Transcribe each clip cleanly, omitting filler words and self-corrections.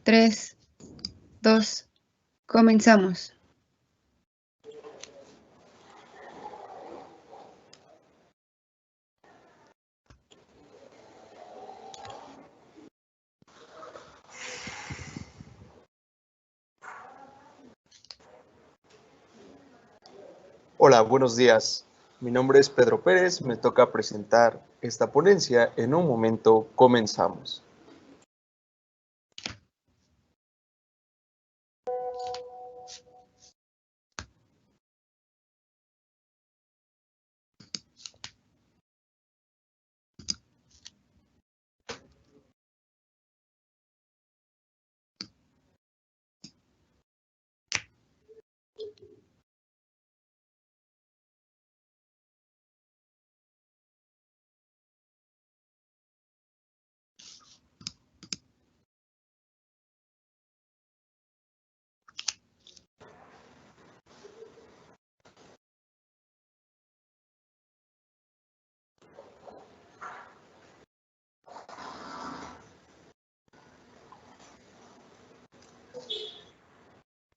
3, 2, comenzamos. Hola, buenos días. Mi nombre es Pedro Pérez, me toca presentar esta ponencia. En un momento comenzamos.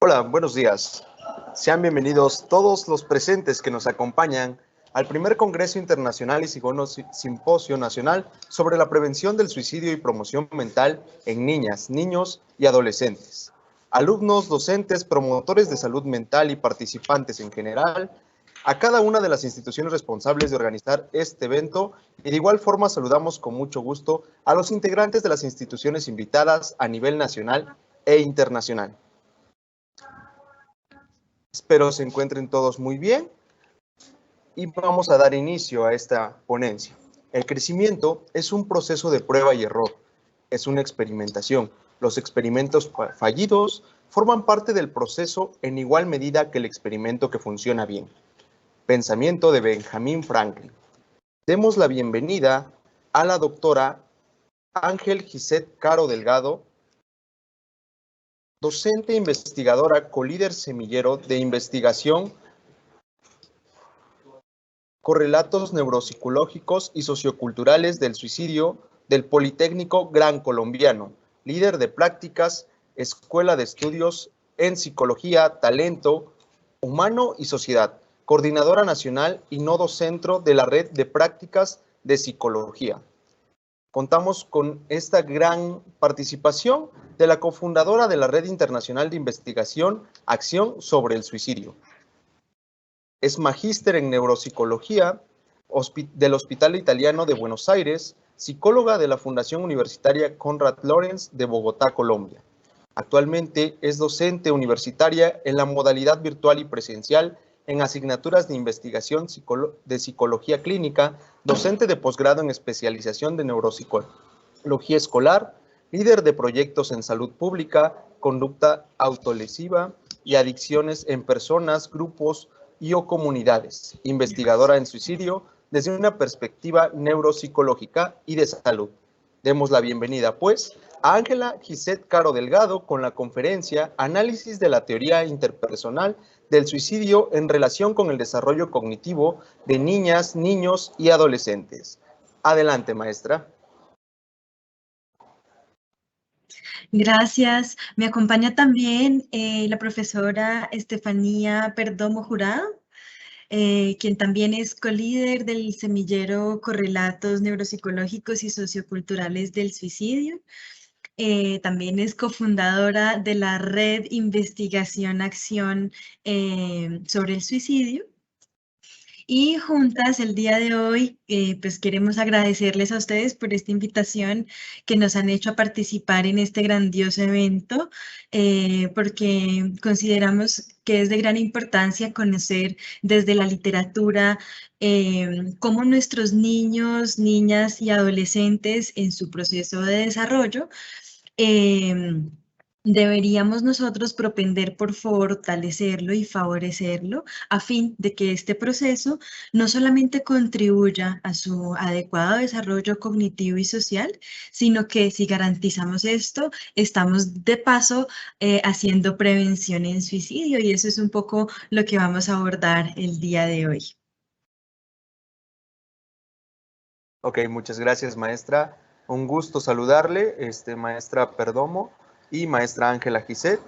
Hola, buenos días. Sean bienvenidos todos los presentes que nos acompañan al primer Congreso Internacional y segundo Simposio Nacional sobre la prevención del suicidio y promoción mental en niñas, niños y adolescentes. Alumnos, docentes, promotores de salud mental y participantes en general, a cada una de las instituciones responsables de organizar este evento, y de igual forma saludamos con mucho gusto a los integrantes de las instituciones invitadas a nivel nacional e internacional. Espero se encuentren todos muy bien y vamos a dar inicio a esta ponencia. El crecimiento es un proceso de prueba y error, es una experimentación. Los experimentos fallidos forman parte del proceso en igual medida que el experimento que funciona bien. Pensamiento de Benjamin Franklin. Demos la bienvenida a la doctora Ángel Gisette Caro Delgado, docente investigadora, colíder semillero de investigación, correlatos neuropsicológicos y socioculturales del suicidio del Politécnico Gran Colombiano, líder de prácticas, Escuela de Estudios en Psicología, Talento Humano y Sociedad, coordinadora nacional y nodo centro de la Red de Prácticas de Psicología. Contamos con esta gran participación de la cofundadora de la Red Internacional de Investigación, Acción sobre el Suicidio. Es magíster en neuropsicología del Hospital Italiano de Buenos Aires, psicóloga de la Fundación Universitaria Konrad Lorenz de Bogotá, Colombia. Actualmente es docente universitaria en la modalidad virtual y presencial en asignaturas de investigación de psicología clínica, docente de posgrado en especialización de neuropsicología escolar, líder de proyectos en salud pública, conducta autolesiva y adicciones en personas, grupos y o comunidades, investigadora en suicidio desde una perspectiva neuropsicológica y de salud. Demos la bienvenida, pues, a Ángela Gisette Caro Delgado con la conferencia Análisis de la teoría interpersonal del suicidio en relación con el desarrollo cognitivo de niñas, niños y adolescentes. Adelante, maestra. Gracias. Me acompaña también la profesora Estefanía Perdomo Jurado, quien también es colíder del semillero Correlatos Neuropsicológicos y Socioculturales del Suicidio. También es cofundadora de la Red Investigación Acción sobre el Suicidio. Y juntas el día de hoy, pues queremos agradecerles a ustedes por esta invitación que nos han hecho a participar en este grandioso evento, porque consideramos que es de gran importancia conocer desde la literatura cómo nuestros niños, niñas y adolescentes en su proceso de desarrollo deberíamos nosotros propender por fortalecerlo y favorecerlo a fin de que este proceso no solamente contribuya a su adecuado desarrollo cognitivo y social, sino que si garantizamos esto, estamos de paso haciendo prevención en suicidio, y eso es un poco lo que vamos a abordar el día de hoy. Ok, muchas gracias, maestra. Un gusto saludarle, maestra Perdomo. y maestra Ángela Gisette.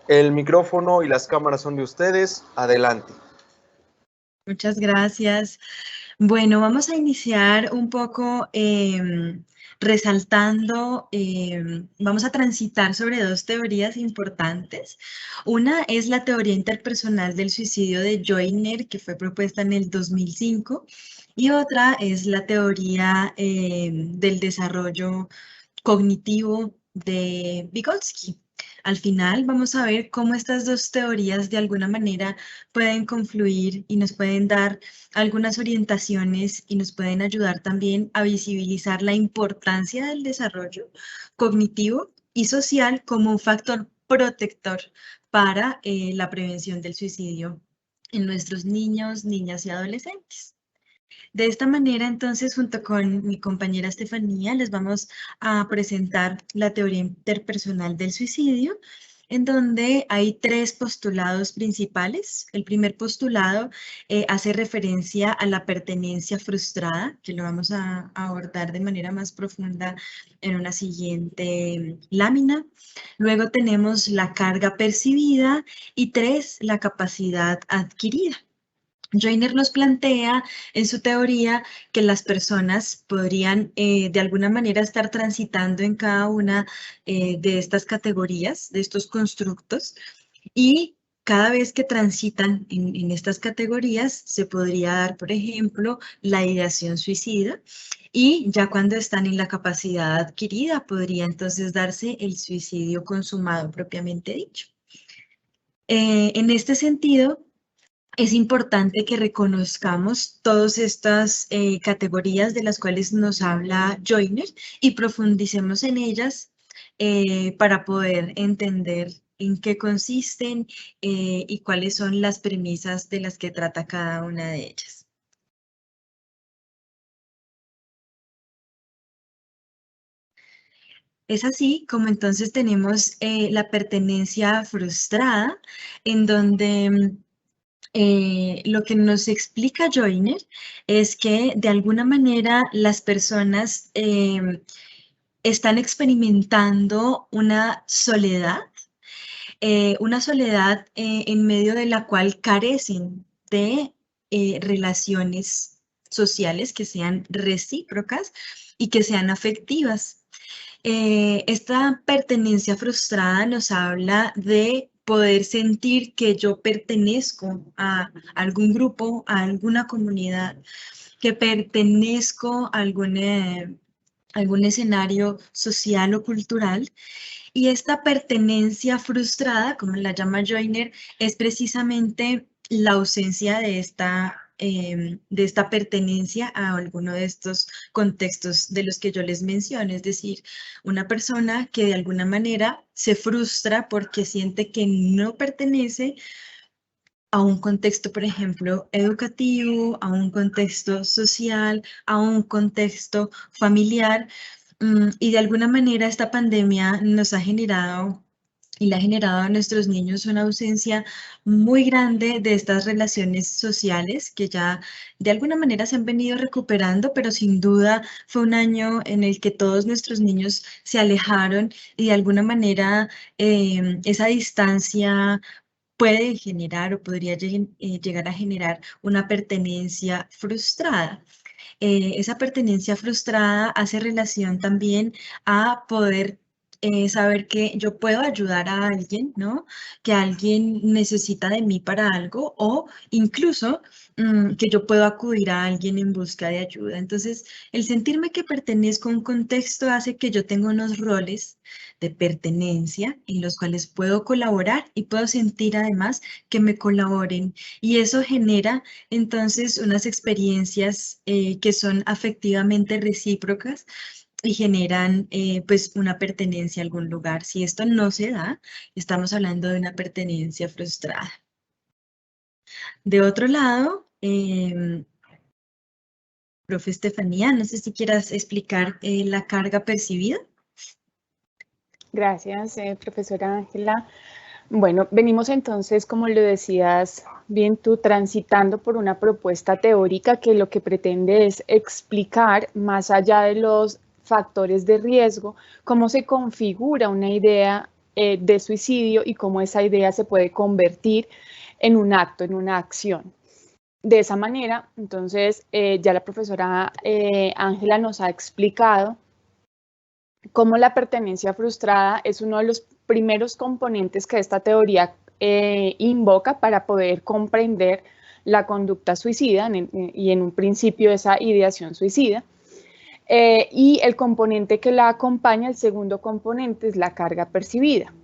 El micrófono y las cámaras son de ustedes. Adelante. Muchas gracias. Bueno, vamos a iniciar un poco resaltando, vamos a transitar sobre dos teorías importantes. Una es la teoría interpersonal del suicidio de Joyner, que fue propuesta en el 2005, y otra es la teoría del desarrollo cognitivo de Vygotsky. Al final vamos a ver cómo estas dos teorías de alguna manera pueden confluir y nos pueden dar algunas orientaciones y nos pueden ayudar también a visibilizar la importancia del desarrollo cognitivo y social como un factor protector para la prevención del suicidio en nuestros niños, niñas y adolescentes. De esta manera, entonces, junto con mi compañera Estefanía, les vamos a presentar la teoría interpersonal del suicidio, en donde hay tres postulados principales. El primer postulado hace referencia a la pertenencia frustrada, que lo vamos a abordar de manera más profunda en una siguiente lámina. Luego tenemos la carga percibida y tres, la capacidad adquirida. Joyner nos plantea en su teoría que las personas podrían de alguna manera estar transitando en cada una de estas categorías, de estos constructos, y cada vez que transitan en estas categorías se podría dar, por ejemplo, la ideación suicida, y ya cuando están en la capacidad adquirida podría entonces darse el suicidio consumado propiamente dicho. En este sentido, es importante que reconozcamos todas estas categorías de las cuales nos habla Joyner y profundicemos en ellas para poder entender en qué consisten y cuáles son las premisas de las que trata cada una de ellas. Es así como entonces tenemos la pertenencia frustrada, en donde lo que nos explica Joyner es que de alguna manera las personas están experimentando una soledad en medio de la cual carecen de relaciones sociales que sean recíprocas y que sean afectivas. Esta pertenencia frustrada nos habla de poder sentir que yo pertenezco a algún grupo, a alguna comunidad, que pertenezco a algún escenario social o cultural. Y esta pertenencia frustrada, como la llama Joyner, es precisamente la ausencia de esta pertenencia a alguno de estos contextos de los que yo les menciono, es decir, una persona que de alguna manera se frustra porque siente que no pertenece a un contexto, por ejemplo, educativo, a un contexto social, a un contexto familiar, y de alguna manera esta pandemia nos ha generado y le ha generado a nuestros niños una ausencia muy grande de estas relaciones sociales que ya de alguna manera se han venido recuperando, pero sin duda fue un año en el que todos nuestros niños se alejaron y de alguna manera esa distancia puede generar o podría llegar a generar una pertenencia frustrada. Esa pertenencia frustrada hace relación también a poder saber que yo puedo ayudar a alguien, ¿no? Que alguien necesita de mí para algo o incluso que yo puedo acudir a alguien en busca de ayuda. Entonces, el sentirme que pertenezco a un contexto hace que yo tenga unos roles de pertenencia en los cuales puedo colaborar y puedo sentir además que me colaboren. Y eso genera entonces unas experiencias que son afectivamente recíprocas y generan pues una pertenencia a algún lugar. Si esto no se da, estamos hablando de una pertenencia frustrada. De otro lado, profe Estefanía, no sé si quieras explicar la carga percibida. Gracias, profesora Ángela. Bueno, venimos entonces, como lo decías bien tú, transitando por una propuesta teórica que lo que pretende es explicar, más allá de los factores de riesgo, cómo se configura una idea de suicidio y cómo esa idea se puede convertir en un acto, en una acción. De esa manera, entonces, ya la profesora Ángela nos ha explicado cómo la pertenencia frustrada es uno de los primeros componentes que esta teoría invoca para poder comprender la conducta suicida y en un principio esa ideación suicida. Y el componente que la acompaña, el segundo componente, es la carga percibida.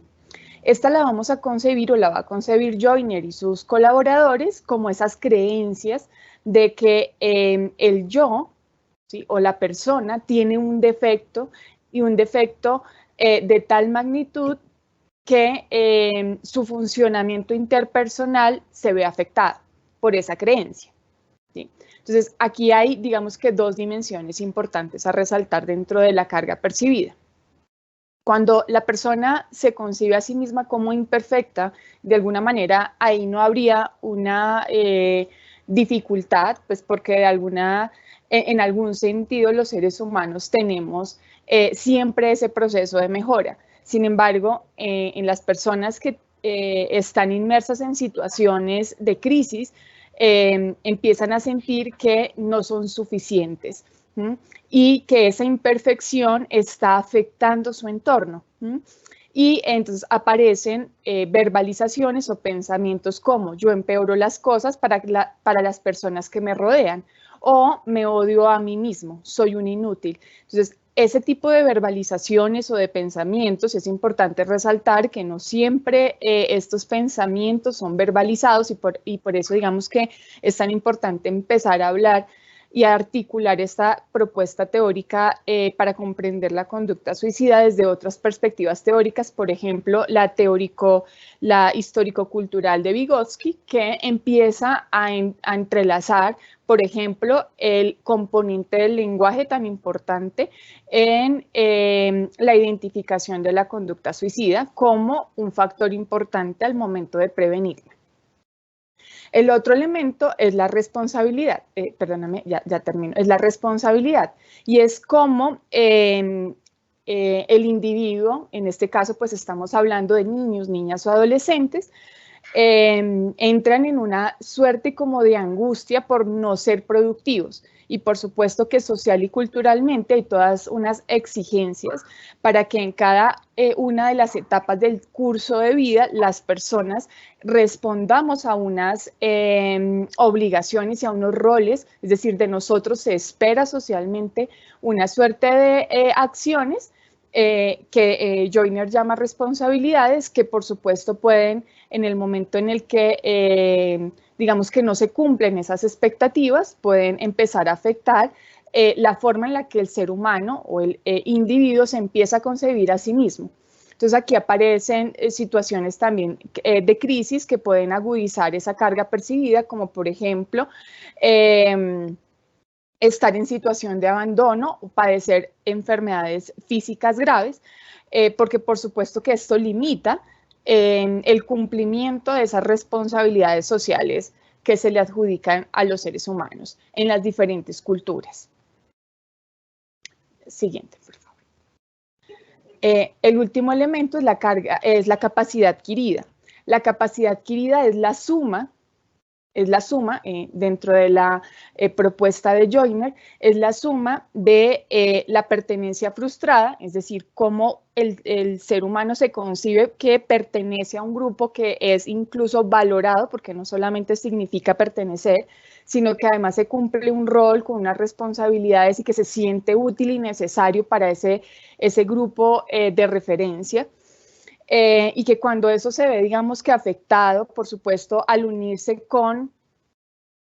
Esta la vamos a concebir o la va a concebir Joyner y sus colaboradores como esas creencias de que el yo, ¿sí?, o la persona tiene un defecto y un defecto de tal magnitud que su funcionamiento interpersonal se ve afectado por esa creencia. ¿Sí? Entonces, aquí hay, digamos que, dos dimensiones importantes a resaltar dentro de la carga percibida. Cuando la persona se concibe a sí misma como imperfecta, de alguna manera ahí no habría una dificultad, pues porque en algún sentido los seres humanos tenemos siempre ese proceso de mejora. Sin embargo, en las personas que están inmersas en situaciones de crisis, empiezan a sentir que no son suficientes y que esa imperfección está afectando su entorno. Y entonces aparecen verbalizaciones o pensamientos como yo empeoro las cosas para las personas que me rodean o me odio a mí mismo, soy un inútil. Entonces, ese tipo de verbalizaciones o de pensamientos, es importante resaltar que no siempre estos pensamientos son verbalizados y por eso digamos que es tan importante empezar a hablar y a articular esta propuesta teórica para comprender la conducta suicida desde otras perspectivas teóricas, por ejemplo, la histórico-cultural de Vygotsky, que empieza a entrelazar, por ejemplo, el componente del lenguaje tan importante en la identificación de la conducta suicida como un factor importante al momento de prevenirla. El otro elemento es la responsabilidad, ya termino, es la responsabilidad y es como el individuo, en este caso pues estamos hablando de niños, niñas o adolescentes, entran en una suerte como de angustia por no ser productivos. Y por supuesto que social y culturalmente hay todas unas exigencias para que en cada una de las etapas del curso de vida las personas respondamos a unas obligaciones y a unos roles, es decir, de nosotros se espera socialmente una suerte de acciones que Joyner llama responsabilidades, que por supuesto pueden, en el momento en el que digamos que no se cumplen esas expectativas, pueden empezar a afectar la forma en la que el ser humano o el individuo se empieza a concebir a sí mismo. Entonces aquí aparecen situaciones también de crisis que pueden agudizar esa carga percibida, como por ejemplo estar en situación de abandono o padecer enfermedades físicas graves, porque por supuesto que esto limita el cumplimiento de esas responsabilidades sociales que se le adjudican a los seres humanos en las diferentes culturas. Siguiente, por favor. El último elemento es la capacidad adquirida. La capacidad adquirida es la suma dentro de la propuesta de Joyner, es la suma de la pertenencia frustrada, es decir, cómo el ser humano se concibe que pertenece a un grupo que es incluso valorado, porque no solamente significa pertenecer, sino que además se cumple un rol con unas responsabilidades y que se siente útil y necesario para ese grupo de referencia. Y que cuando eso se ve, digamos que afectado, por supuesto, al unirse con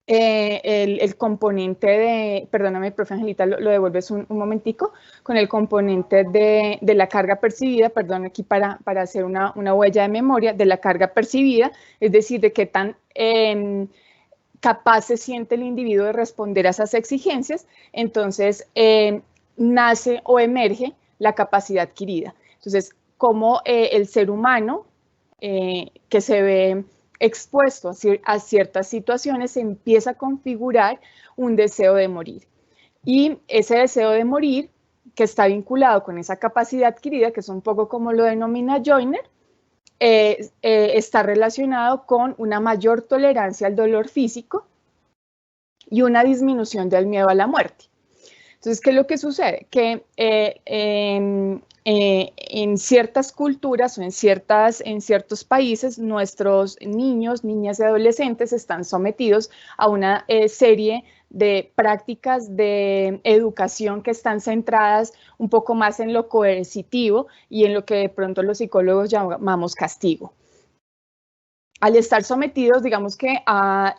el componente de, perdóname, profe Angelita, lo devuelves un momentico, con el componente de la carga percibida, perdón, aquí para hacer una huella de memoria, de la carga percibida, es decir, de qué tan capaz se siente el individuo de responder a esas exigencias, entonces nace o emerge la capacidad adquirida. Entonces, cómo el ser humano que se ve expuesto a ciertas situaciones empieza a configurar un deseo de morir. Y ese deseo de morir, que está vinculado con esa capacidad adquirida, que es un poco como lo denomina Joyner, está relacionado con una mayor tolerancia al dolor físico y una disminución del miedo a la muerte. Entonces, ¿qué es lo que sucede? Que en ciertas culturas o en ciertos países, nuestros niños, niñas y adolescentes están sometidos a una serie de prácticas de educación que están centradas un poco más en lo coercitivo y en lo que de pronto los psicólogos llamamos castigo. Al estar sometidos, digamos que a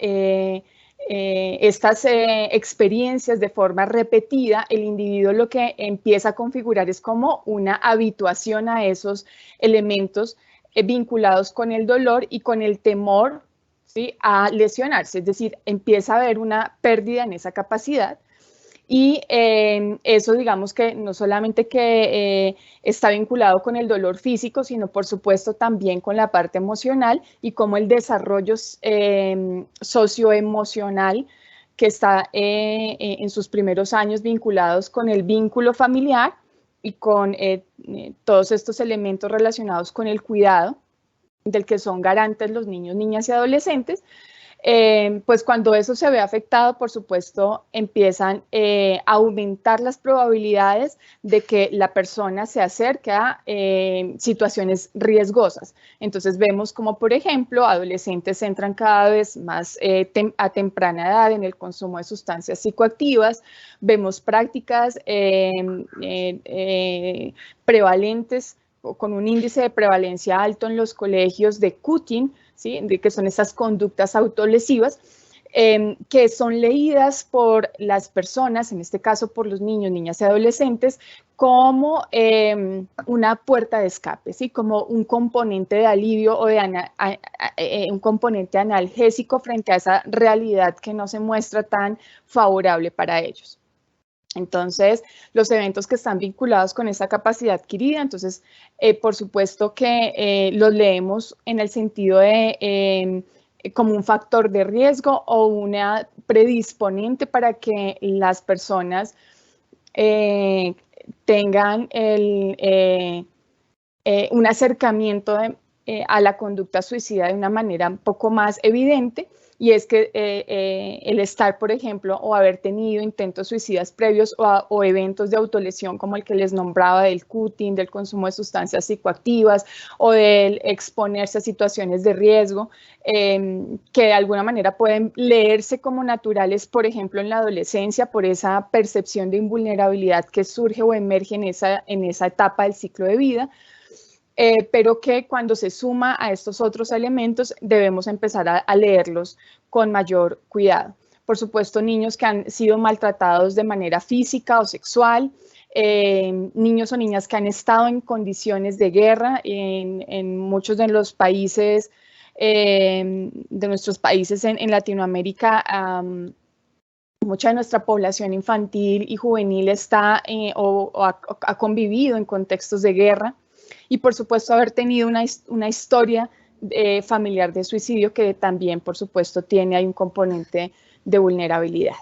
estas experiencias de forma repetida, el individuo lo que empieza a configurar es como una habituación a esos elementos vinculados con el dolor y con el temor, ¿sí?, a lesionarse, es decir, empieza a haber una pérdida en esa capacidad. Y eso, digamos que no solamente que está vinculado con el dolor físico, sino por supuesto también con la parte emocional y cómo el desarrollo socioemocional que está en sus primeros años vinculados con el vínculo familiar y con todos estos elementos relacionados con el cuidado del que son garantes los niños, niñas y adolescentes. Pues cuando eso se ve afectado, por supuesto, empiezan a aumentar las probabilidades de que la persona se acerque a situaciones riesgosas. Entonces vemos como, por ejemplo, adolescentes entran cada vez más a temprana edad en el consumo de sustancias psicoactivas, vemos prácticas prevalentes con un índice de prevalencia alto en los colegios de cutting, ¿sí?, que son esas conductas autolesivas, que son leídas por las personas, en este caso por los niños, niñas y adolescentes, como una puerta de escape, ¿sí?, como un componente de alivio o de un componente analgésico frente a esa realidad que no se muestra tan favorable para ellos. Entonces, los eventos que están vinculados con esa capacidad adquirida, entonces, por supuesto que los leemos en el sentido de como un factor de riesgo o una predisponente para que las personas tengan un acercamiento a la conducta suicida de una manera un poco más evidente. Y es que el estar, por ejemplo, o haber tenido intentos suicidas previos o eventos de autolesión como el que les nombraba del cutting, del consumo de sustancias psicoactivas o del exponerse a situaciones de riesgo, que de alguna manera pueden leerse como naturales, por ejemplo, en la adolescencia, por esa percepción de invulnerabilidad que surge o emerge en esa etapa del ciclo de vida. Pero que cuando se suma a estos otros elementos debemos empezar a leerlos con mayor cuidado. Por supuesto, niños que han sido maltratados de manera física o sexual, niños o niñas que han estado en condiciones de guerra en muchos de los países, de nuestros países en Latinoamérica. Mucha de nuestra población infantil y juvenil está o ha convivido en contextos de guerra. Y por supuesto haber tenido una historia familiar de suicidio que también por supuesto hay un componente de vulnerabilidad.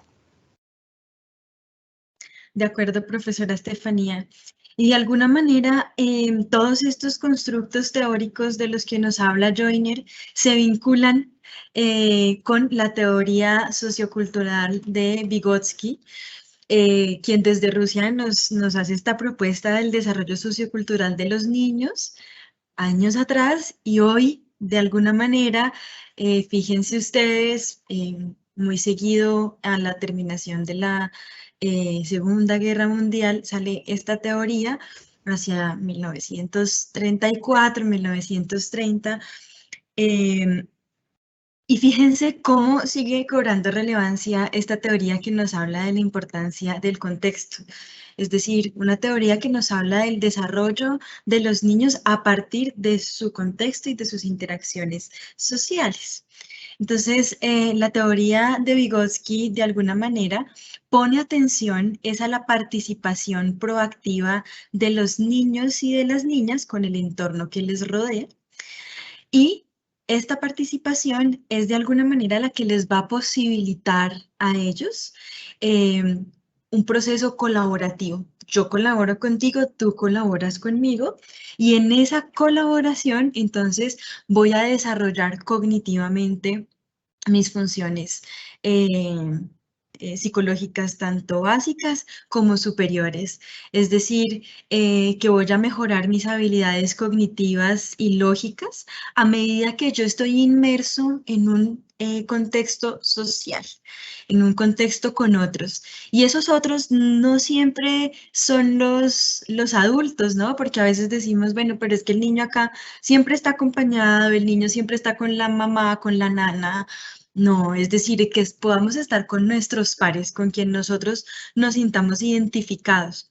De acuerdo, profesora Estefanía. Y de alguna manera todos estos constructos teóricos de los que nos habla Joyner se vinculan con la teoría sociocultural de Vygotsky, quien desde Rusia nos hace esta propuesta del desarrollo sociocultural de los niños años atrás y hoy, de alguna manera, fíjense ustedes, muy seguido a la terminación de la Segunda Guerra Mundial sale esta teoría hacia 1934, 1930, y fíjense cómo sigue cobrando relevancia esta teoría que nos habla de la importancia del contexto. Es decir, una teoría que nos habla del desarrollo de los niños a partir de su contexto y de sus interacciones sociales. Entonces, la teoría de Vygotsky, de alguna manera, pone atención a la participación proactiva de los niños y de las niñas con el entorno que les rodea. Y esta participación es de alguna manera la que les va a posibilitar a ellos un proceso colaborativo. Yo colaboro contigo, tú colaboras conmigo y en esa colaboración entonces voy a desarrollar cognitivamente mis funciones psicológicas, tanto básicas como superiores. Es decir, que voy a mejorar mis habilidades cognitivas y lógicas a medida que yo estoy inmerso en un contexto social, en un contexto con otros. Y esos otros no siempre son los adultos, ¿no? Porque a veces decimos, bueno, pero es que el niño acá siempre está acompañado, el niño siempre está con la mamá, con la nana. No, es decir, que podamos estar con nuestros pares, con quien nosotros nos sintamos identificados.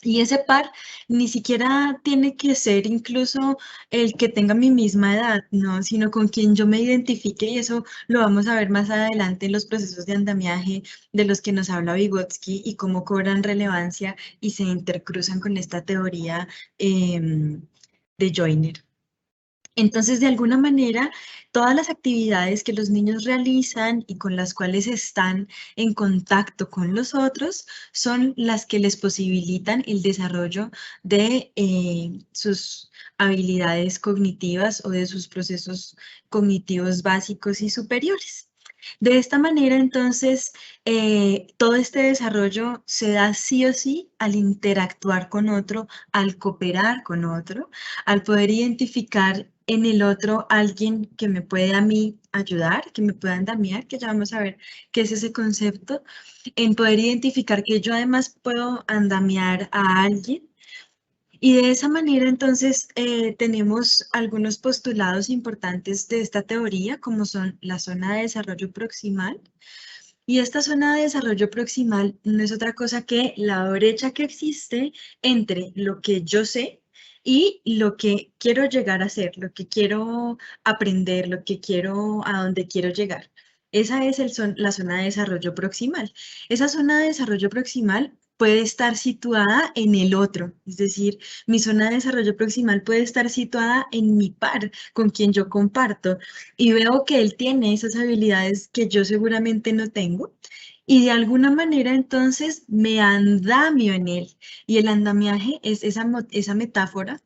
Y ese par ni siquiera tiene que ser incluso el que tenga mi misma edad, ¿no? Sino con quien yo me identifique y eso lo vamos a ver más adelante en los procesos de andamiaje de los que nos habla Vygotsky y cómo cobran relevancia y se intercruzan con esta teoría de Joyner. Entonces, de alguna manera, todas las actividades que los niños realizan y con las cuales están en contacto con los otros son las que les posibilitan el desarrollo de sus habilidades cognitivas o de sus procesos cognitivos básicos y superiores. De esta manera, entonces, todo este desarrollo se da sí o sí al interactuar con otro, al cooperar con otro, al poder identificar en el otro alguien que me puede a mí ayudar, que me pueda andamiar, que ya vamos a ver qué es ese concepto, en poder identificar que yo además puedo andamiar a alguien. Y de esa manera, entonces, tenemos algunos postulados importantes de esta teoría, como son la zona de desarrollo proximal. Y esta zona de desarrollo proximal no es otra cosa que la brecha que existe entre lo que yo sé y lo que quiero llegar a ser, lo que quiero aprender, lo que quiero, a dónde quiero llegar. Esa es la zona de desarrollo proximal. Esa zona de desarrollo proximal puede estar situada en el otro, es decir, mi zona de desarrollo proximal puede estar situada en mi par, con quien yo comparto, y veo que él tiene esas habilidades que yo seguramente no tengo, y de alguna manera entonces me andamio en él. Y el andamiaje es esa metáfora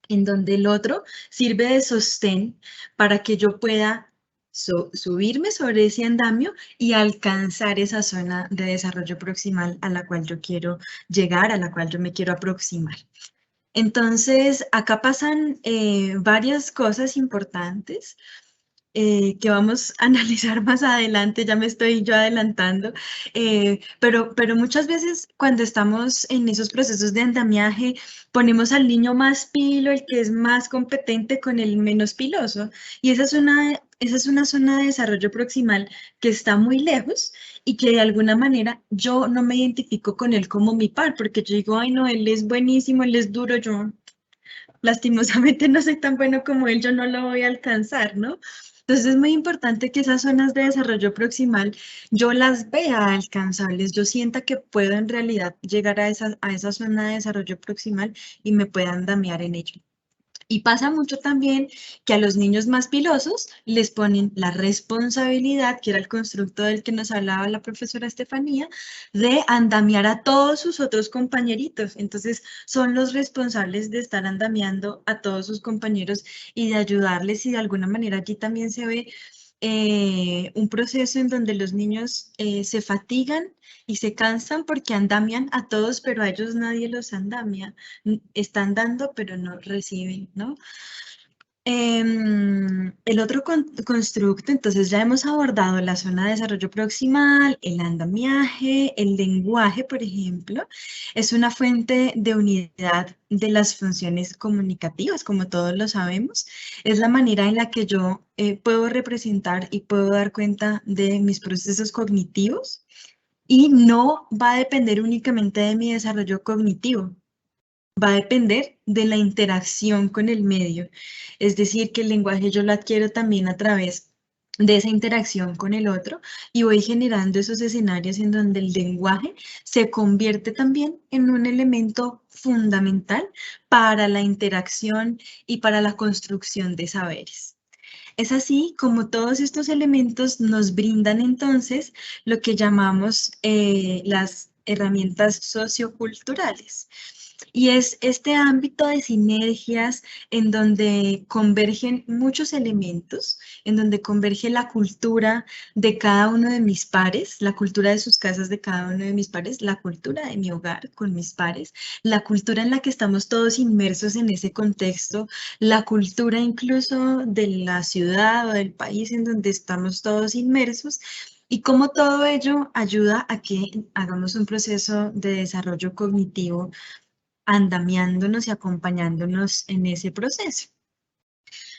en donde el otro sirve de sostén para que yo pueda subirme sobre ese andamio y alcanzar esa zona de desarrollo proximal a la cual yo quiero llegar, a la cual yo me quiero aproximar. Entonces, acá pasan varias cosas importantes que vamos a analizar más adelante, ya me estoy yo adelantando, pero muchas veces cuando estamos en esos procesos de andamiaje, ponemos al niño más pilo, el que es más competente con el menos piloso, y esa es una zona de desarrollo proximal que está muy lejos y que de alguna manera yo no me identifico con él como mi par, porque yo digo, ay no, él es buenísimo, él es duro, yo lastimosamente no soy tan bueno como él, yo no lo voy a alcanzar, ¿no? Entonces es muy importante que esas zonas de desarrollo proximal yo las vea alcanzables, yo sienta que puedo en realidad llegar a esa zona de desarrollo proximal y me pueda andamiar en ello. Y pasa mucho también que a los niños más pilosos les ponen la responsabilidad, que era el constructo del que nos hablaba la profesora Estefanía, de andamiar a todos sus otros compañeritos. Entonces son los responsables de estar andamiando a todos sus compañeros y de ayudarles, y de alguna manera allí también se ve un proceso en donde los niños se fatigan y se cansan porque andamian a todos, pero a ellos nadie los andamia. Están dando, pero no reciben, ¿no? El otro constructo, entonces ya hemos abordado la zona de desarrollo proximal, el andamiaje, el lenguaje, por ejemplo, es una fuente de unidad de las funciones comunicativas, como todos lo sabemos. Es la manera en la que yo puedo representar y puedo dar cuenta de mis procesos cognitivos y no va a depender únicamente de mi desarrollo cognitivo. Va a depender de la interacción con el medio. Es decir, que el lenguaje yo lo adquiero también a través de esa interacción con el otro y voy generando esos escenarios en donde el lenguaje se convierte también en un elemento fundamental para la interacción y para la construcción de saberes. Es así como todos estos elementos nos brindan entonces lo que llamamos las herramientas socioculturales. Y es este ámbito de sinergias en donde convergen muchos elementos, en donde converge la cultura de cada uno de mis pares, la cultura de sus casas de cada uno de mis pares, la cultura de mi hogar con mis pares, la cultura en la que estamos todos inmersos en ese contexto, la cultura incluso de la ciudad o del país en donde estamos todos inmersos, y cómo todo ello ayuda a que hagamos un proceso de desarrollo cognitivo andamiándonos y acompañándonos en ese proceso.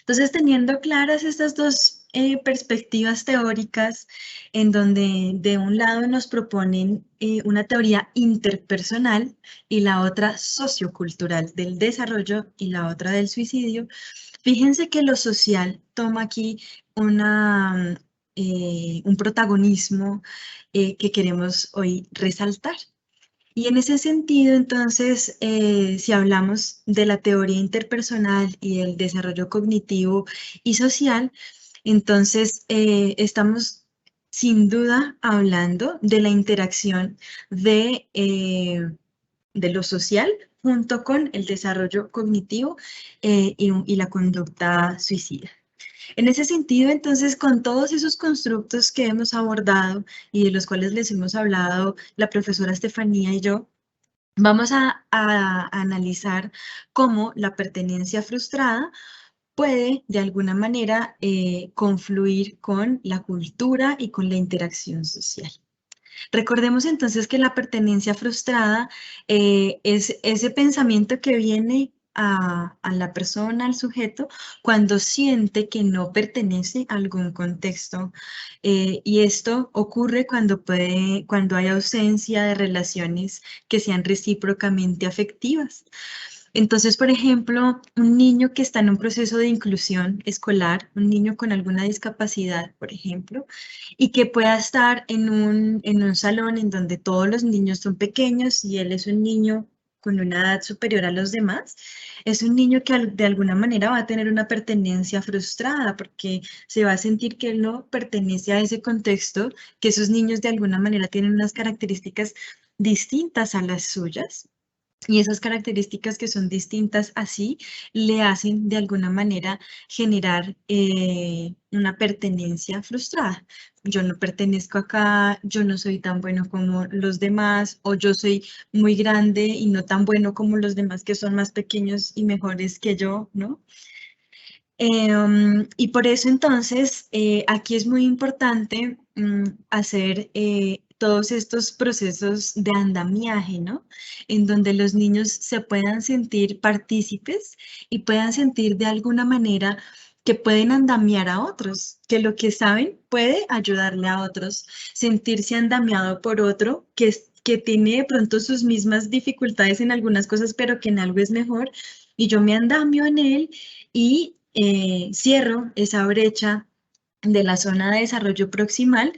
Entonces, teniendo claras estas dos perspectivas teóricas, en donde de un lado nos proponen una teoría interpersonal y la otra sociocultural del desarrollo y la otra del suicidio, fíjense que lo social toma aquí un protagonismo que queremos hoy resaltar. Y en ese sentido, entonces, si hablamos de la teoría interpersonal y el desarrollo cognitivo y social, entonces estamos sin duda hablando de la interacción de lo social junto con el desarrollo cognitivo y la conducta suicida. En ese sentido, entonces, con todos esos constructos que hemos abordado y de los cuales les hemos hablado la profesora Estefanía y yo, vamos a analizar cómo la pertenencia frustrada puede, de alguna manera, confluir con la cultura y con la interacción social. Recordemos entonces que la pertenencia frustrada es ese pensamiento que viene a la persona, al sujeto, cuando siente que no pertenece a algún contexto. Y esto ocurre cuando hay ausencia de relaciones que sean recíprocamente afectivas. Entonces, por ejemplo, un niño que está en un proceso de inclusión escolar, un niño con alguna discapacidad, por ejemplo, y que pueda estar en un salón en donde todos los niños son pequeños y él es un niño con una edad superior a los demás, es un niño que de alguna manera va a tener una pertenencia frustrada porque se va a sentir que él no pertenece a ese contexto, que esos niños de alguna manera tienen unas características distintas a las suyas. Y esas características que son distintas así le hacen de alguna manera generar una pertenencia frustrada. Yo no pertenezco acá, yo no soy tan bueno como los demás, o yo soy muy grande y no tan bueno como los demás que son más pequeños y mejores que yo, ¿no? Y por eso entonces aquí es muy importante hacer todos estos procesos de andamiaje, ¿no? En donde los niños se puedan sentir partícipes y puedan sentir de alguna manera que pueden andamiar a otros, que lo que saben puede ayudarle a otros, sentirse andamiado por otro que tiene de pronto sus mismas dificultades en algunas cosas, pero que en algo es mejor, y yo me andamio en él y cierro esa brecha de la zona de desarrollo proximal,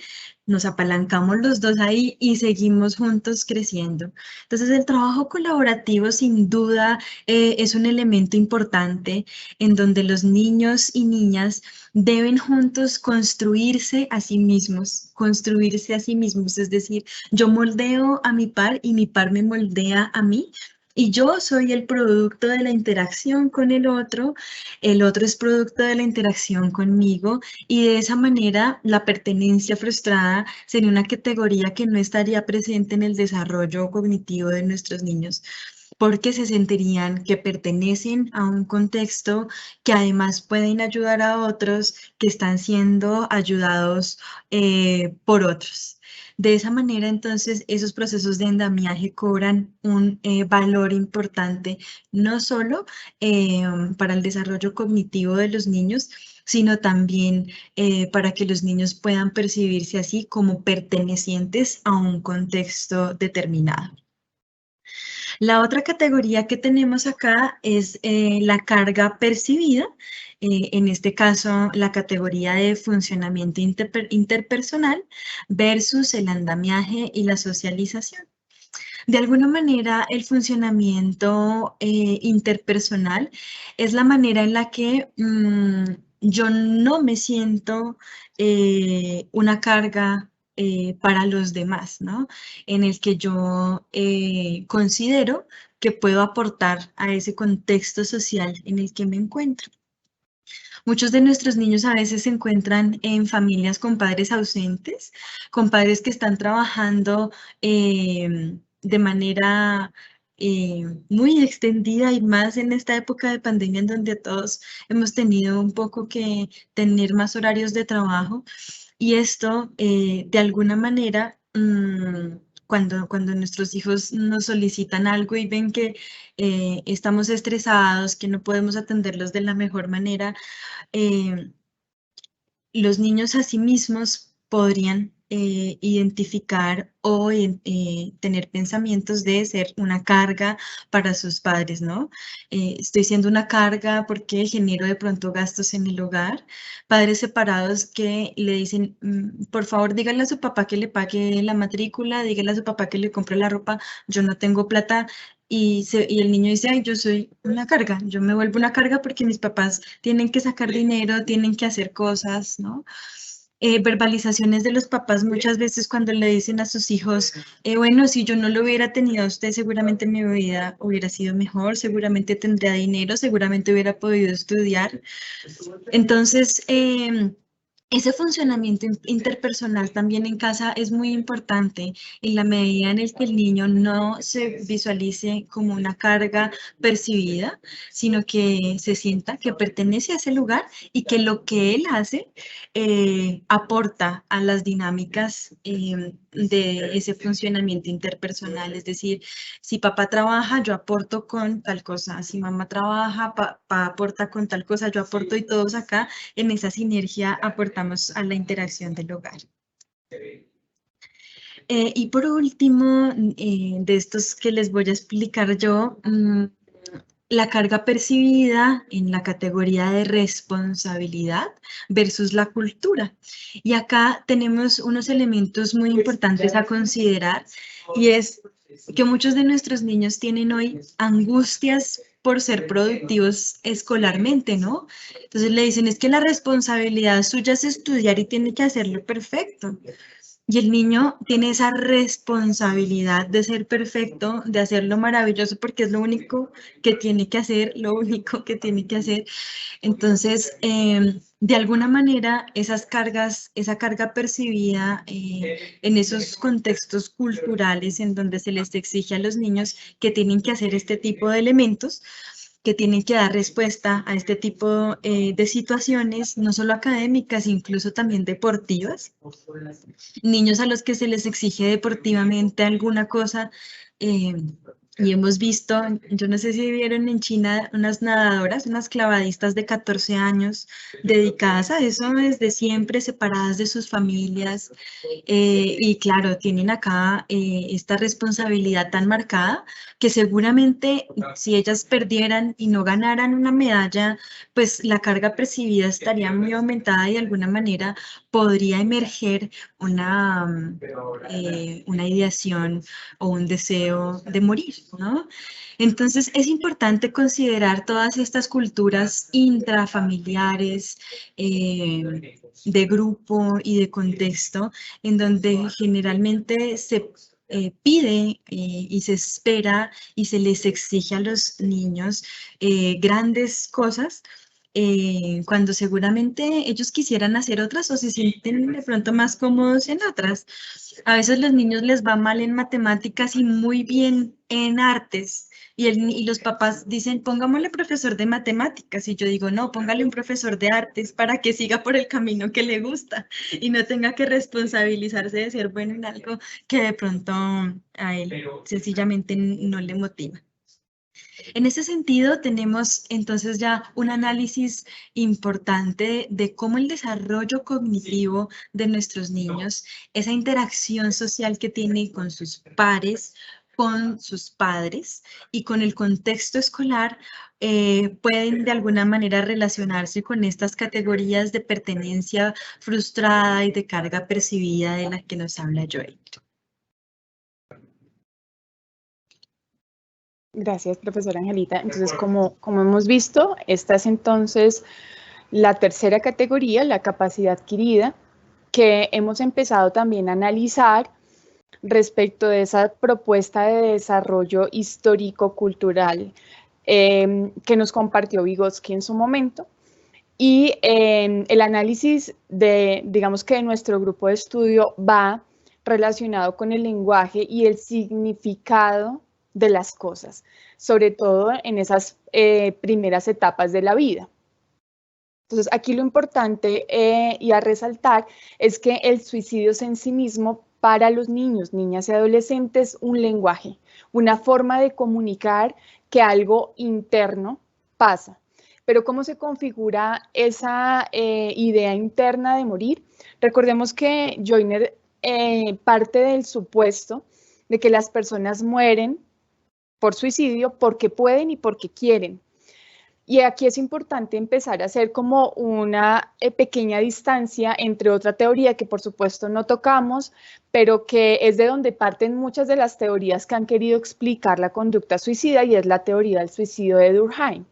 nos apalancamos los dos ahí y seguimos juntos creciendo. Entonces, el trabajo colaborativo sin duda es un elemento importante en donde los niños y niñas deben juntos construirse a sí mismos, es decir, yo moldeo a mi par y mi par me moldea a mí. Y yo soy el producto de la interacción con el otro es producto de la interacción conmigo, y de esa manera la pertenencia frustrada sería una categoría que no estaría presente en el desarrollo cognitivo de nuestros niños, porque se sentirían que pertenecen a un contexto, que además pueden ayudar a otros, que están siendo ayudados por otros. De esa manera, entonces, esos procesos de andamiaje cobran un valor importante, no solo para el desarrollo cognitivo de los niños, sino también para que los niños puedan percibirse así como pertenecientes a un contexto determinado. La otra categoría que tenemos acá es la carga percibida, en este caso la categoría de funcionamiento interpersonal versus el andamiaje y la socialización. De alguna manera, el funcionamiento interpersonal es la manera en la que yo no me siento una carga para los demás, ¿no? En el que yo considero que puedo aportar a ese contexto social en el que me encuentro. Muchos de nuestros niños a veces se encuentran en familias con padres ausentes, con padres que están trabajando de manera muy extendida y más en esta época de pandemia en donde todos hemos tenido un poco que tener más horarios de trabajo. Y esto, de alguna manera, cuando nuestros hijos nos solicitan algo y ven que estamos estresados, que no podemos atenderlos de la mejor manera, los niños a sí mismos podrían identificar o tener pensamientos de ser una carga para sus padres, ¿no? Estoy siendo una carga porque genero de pronto gastos en el hogar. Padres separados que le dicen, por favor, dígale a su papá que le pague la matrícula, dígale a su papá que le compre la ropa, yo no tengo plata. Y el niño dice, ay, yo soy una carga, yo me vuelvo una carga porque mis papás tienen que sacar dinero, tienen que hacer cosas, ¿no? Verbalizaciones de los papás muchas veces cuando le dicen a sus hijos, bueno, si yo no lo hubiera tenido a usted, seguramente mi vida hubiera sido mejor, seguramente tendría dinero, seguramente hubiera podido estudiar. Entonces, ese funcionamiento interpersonal también en casa es muy importante en la medida en el que el niño no se visualice como una carga percibida, sino que se sienta que pertenece a ese lugar y que lo que él hace aporta a las dinámicas de ese funcionamiento interpersonal. Es decir, si papá trabaja, yo aporto con tal cosa. Si mamá trabaja, papá aporta con tal cosa, yo aporto y todos acá en esa sinergia aportamos a la interacción del hogar. Y por último, de estos que les voy a explicar yo, la carga percibida en la categoría de responsabilidad versus la cultura. Y acá tenemos unos elementos muy importantes a considerar y es que muchos de nuestros niños tienen hoy angustias por ser productivos escolarmente, ¿no? Entonces le dicen, es que la responsabilidad suya es estudiar y tiene que hacerlo perfecto. Y el niño tiene esa responsabilidad de ser perfecto, de hacerlo maravilloso, porque es lo único que tiene que hacer, lo único que tiene que hacer. Entonces, de alguna manera, esa carga percibida en esos contextos culturales en donde se les exige a los niños que tienen que hacer este tipo de elementos, que tienen que dar respuesta a este tipo de situaciones, no solo académicas, incluso también deportivas. Niños a los que se les exige deportivamente alguna cosa, y hemos visto, yo no sé si vieron en China unas nadadoras, unas clavadistas de 14 años dedicadas a eso desde siempre, separadas de sus familias, y claro, tienen acá esta responsabilidad tan marcada que seguramente si ellas perdieran y no ganaran una medalla, pues la carga percibida estaría muy aumentada y de alguna manera podría emerger una ideación o un deseo de morir, ¿no? Entonces es importante considerar todas estas culturas intrafamiliares, de grupo y de contexto, en donde generalmente se pide y se espera y se les exige a los niños grandes cosas, cuando seguramente ellos quisieran hacer otras o se sienten de pronto más cómodos en otras. A veces los niños les va mal en matemáticas y muy bien en artes. Y los papás dicen, pongámosle profesor de matemáticas. Y yo digo, no, póngale un profesor de artes para que siga por el camino que le gusta y no tenga que responsabilizarse de ser bueno en algo que de pronto a él sencillamente no le motiva. En ese sentido, tenemos entonces ya un análisis importante de cómo el desarrollo cognitivo de nuestros niños, esa interacción social que tiene con sus pares, con sus padres y con el contexto escolar, pueden de alguna manera relacionarse con estas categorías de pertenencia frustrada y de carga percibida de la que nos habla Joel. Gracias, profesora Angelita. Entonces, como hemos visto, esta es entonces la tercera categoría, la capacidad adquirida, que hemos empezado también a analizar respecto de esa propuesta de desarrollo histórico-cultural que nos compartió Vygotsky en su momento. Y el análisis digamos que de nuestro grupo de estudio va relacionado con el lenguaje y el significado de las cosas, sobre todo en esas primeras etapas de la vida. Entonces, aquí lo importante y a resaltar es que el suicidio es en sí mismo para los niños, niñas y adolescentes un lenguaje, una forma de comunicar que algo interno pasa. Pero ¿cómo se configura esa idea interna de morir? Recordemos que Joyner parte del supuesto de que las personas mueren por suicidio porque pueden y porque quieren. Y aquí es importante empezar a hacer como una pequeña distancia entre otra teoría que por supuesto no tocamos, pero que es de donde parten muchas de las teorías que han querido explicar la conducta suicida, y es la teoría del suicidio de Durkheim.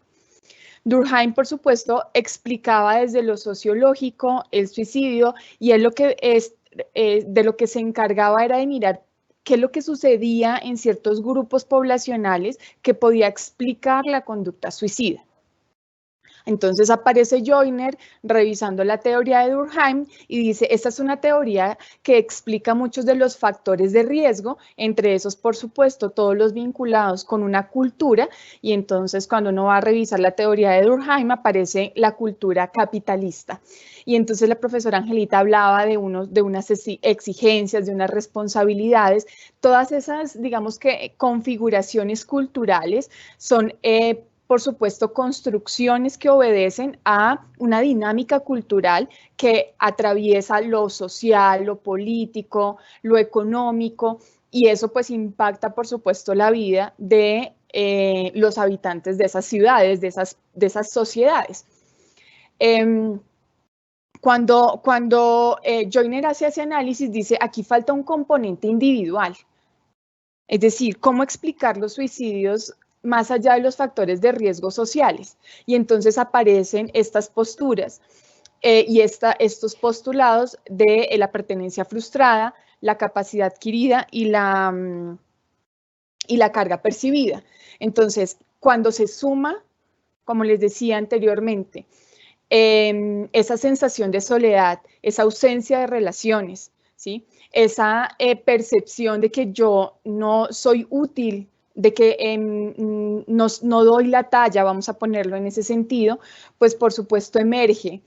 Durkheim, por supuesto, explicaba desde lo sociológico el suicidio, y él de lo que se encargaba era de mirar qué es lo que sucedía en ciertos grupos poblacionales que podía explicar la conducta suicida. Entonces aparece Joyner revisando la teoría de Durkheim y dice, esta es una teoría que explica muchos de los factores de riesgo, entre esos, por supuesto, todos los vinculados con una cultura, y entonces cuando uno va a revisar la teoría de Durkheim aparece la cultura capitalista. Y entonces la profesora Angelita hablaba de unas exigencias, de unas responsabilidades. Todas esas, digamos que configuraciones culturales son por supuesto, construcciones que obedecen a una dinámica cultural que atraviesa lo social, lo político, lo económico, y eso pues impacta, por supuesto, la vida de los habitantes de esas ciudades, de esas sociedades. Cuando Joyner hace ese análisis, dice, aquí falta un componente individual. Es decir, ¿cómo explicar los suicidios más allá de los factores de riesgo sociales? Y entonces aparecen estas posturas y estos postulados de la pertenencia frustrada, la capacidad adquirida y la carga percibida. Entonces, cuando se suma, como les decía anteriormente, esa sensación de soledad, esa ausencia de relaciones, ¿sí? Esa percepción de que yo no soy útil, de que no doy la talla, vamos a ponerlo en ese sentido, pues por supuesto emerge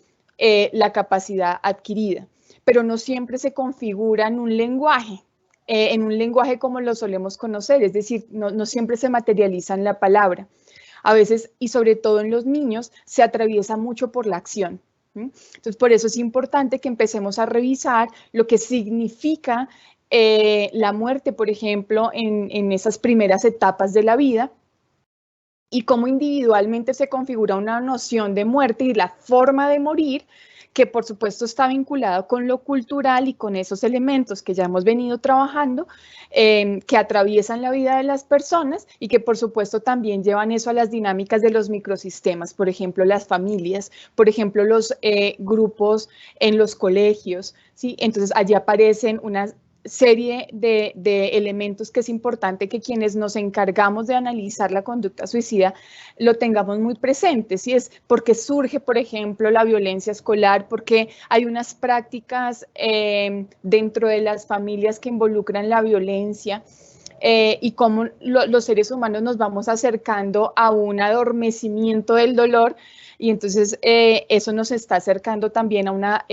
la capacidad adquirida, pero no siempre se configura en un lenguaje como lo solemos conocer, es decir, no siempre se materializa en la palabra. A veces, y sobre todo en los niños, se atraviesa mucho por la acción. Entonces, por eso es importante que empecemos a revisar lo que significa la muerte, por ejemplo, en esas primeras etapas de la vida, y cómo individualmente se configura una noción de muerte y la forma de morir, que por supuesto está vinculado con lo cultural y con esos elementos que ya hemos venido trabajando, que atraviesan la vida de las personas y que por supuesto también llevan eso a las dinámicas de los microsistemas, por ejemplo, las familias, por ejemplo, los grupos en los colegios, ¿sí? Entonces allí aparecen unas serie de elementos que es importante que quienes nos encargamos de analizar la conducta suicida lo tengamos muy presentes, y es porque surge, por ejemplo, la violencia escolar, porque hay unas prácticas dentro de las familias que involucran la violencia, y cómo los seres humanos nos vamos acercando a un adormecimiento del dolor, y entonces eso nos está acercando también a una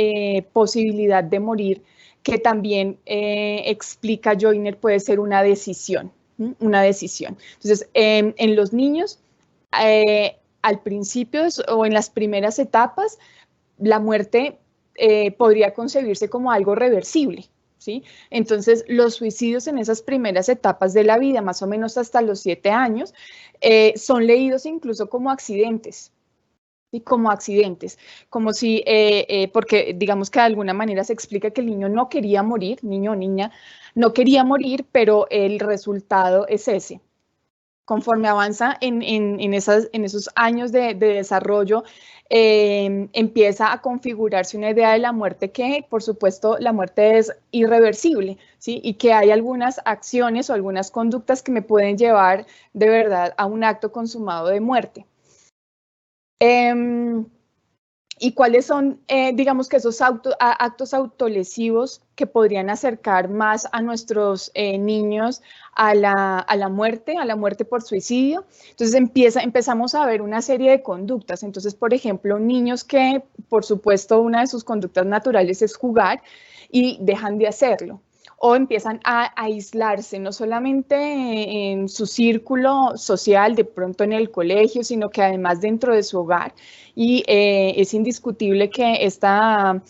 posibilidad de morir, que también explica Joyner puede ser una decisión, una decisión. Entonces, en los niños, al principio o en las primeras etapas, la muerte podría concebirse como algo reversible, ¿sí? Entonces, los suicidios en esas primeras etapas de la vida, más o menos hasta los 7 años, son leídos incluso como accidentes. Y como accidentes, como si, porque digamos que de alguna manera se explica que el niño no quería morir, niño o niña, no quería morir, pero el resultado es ese. conforme avanza en esos años de desarrollo, empieza a configurarse una idea de la muerte que, por supuesto, la muerte es irreversible, ¿sí? Y que hay algunas acciones o algunas conductas que me pueden llevar de verdad a un acto consumado de muerte. ¿Y cuáles son, digamos que esos actos autolesivos que podrían acercar más a nuestros niños a la muerte por suicidio? Entonces empezamos a ver una serie de conductas. Entonces, por ejemplo, niños que, por supuesto, una de sus conductas naturales es jugar y dejan de hacerlo. O empiezan a aislarse, no solamente en su círculo social, de pronto en el colegio, sino que además dentro de su hogar. Y es indiscutible que esta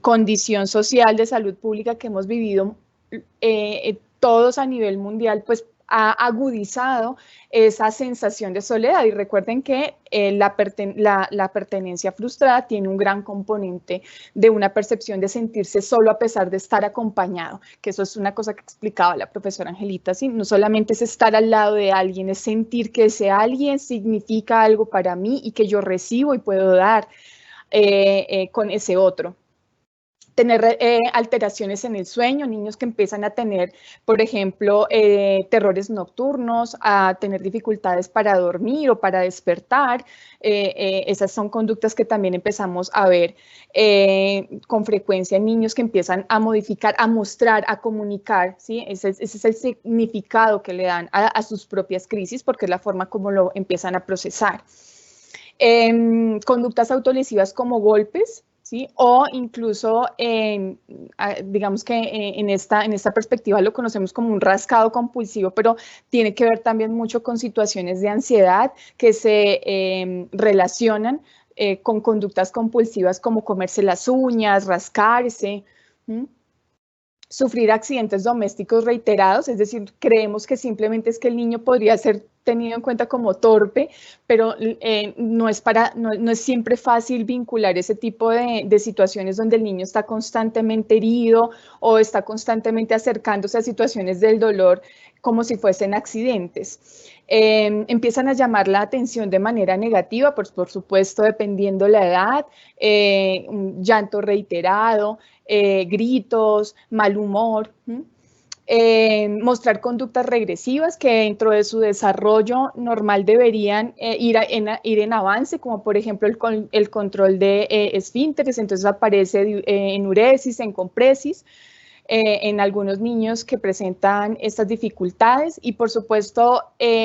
condición social de salud pública que hemos vivido todos a nivel mundial, pues ha agudizado esa sensación de soledad. Y recuerden que la pertenencia frustrada tiene un gran componente de una percepción de sentirse solo a pesar de estar acompañado, que eso es una cosa que explicaba la profesora Angelita, ¿sí? No solamente es estar al lado de alguien, es sentir que ese alguien significa algo para mí y que yo recibo y puedo dar con ese otro. Tener alteraciones en el sueño, niños que empiezan a tener, por ejemplo, terrores nocturnos, a tener dificultades para dormir o para despertar. Esas son conductas que también empezamos a ver con frecuencia en niños que empiezan a modificar, a mostrar, a comunicar, ¿sí? Ese es el significado que le dan a sus propias crisis, porque es la forma como lo empiezan a procesar. Conductas autolesivas como golpes, ¿sí? O incluso, digamos que en esta perspectiva lo conocemos como un rascado compulsivo, pero tiene que ver también mucho con situaciones de ansiedad que se relacionan con conductas compulsivas como comerse las uñas, rascarse, sufrir accidentes domésticos reiterados, es decir, creemos que simplemente es que el niño podría ser tenido en cuenta como torpe, pero no es siempre fácil vincular ese tipo de situaciones donde el niño está constantemente herido o está constantemente acercándose a situaciones del dolor como si fuesen accidentes. Empiezan a llamar la atención de manera negativa, pues, por supuesto, dependiendo la edad, un llanto reiterado, gritos, mal humor. Mostrar conductas regresivas que dentro de su desarrollo normal deberían ir en avance, como por ejemplo el control de esfínteres, entonces aparece enuresis, encompresis, en algunos niños que presentan estas dificultades y por supuesto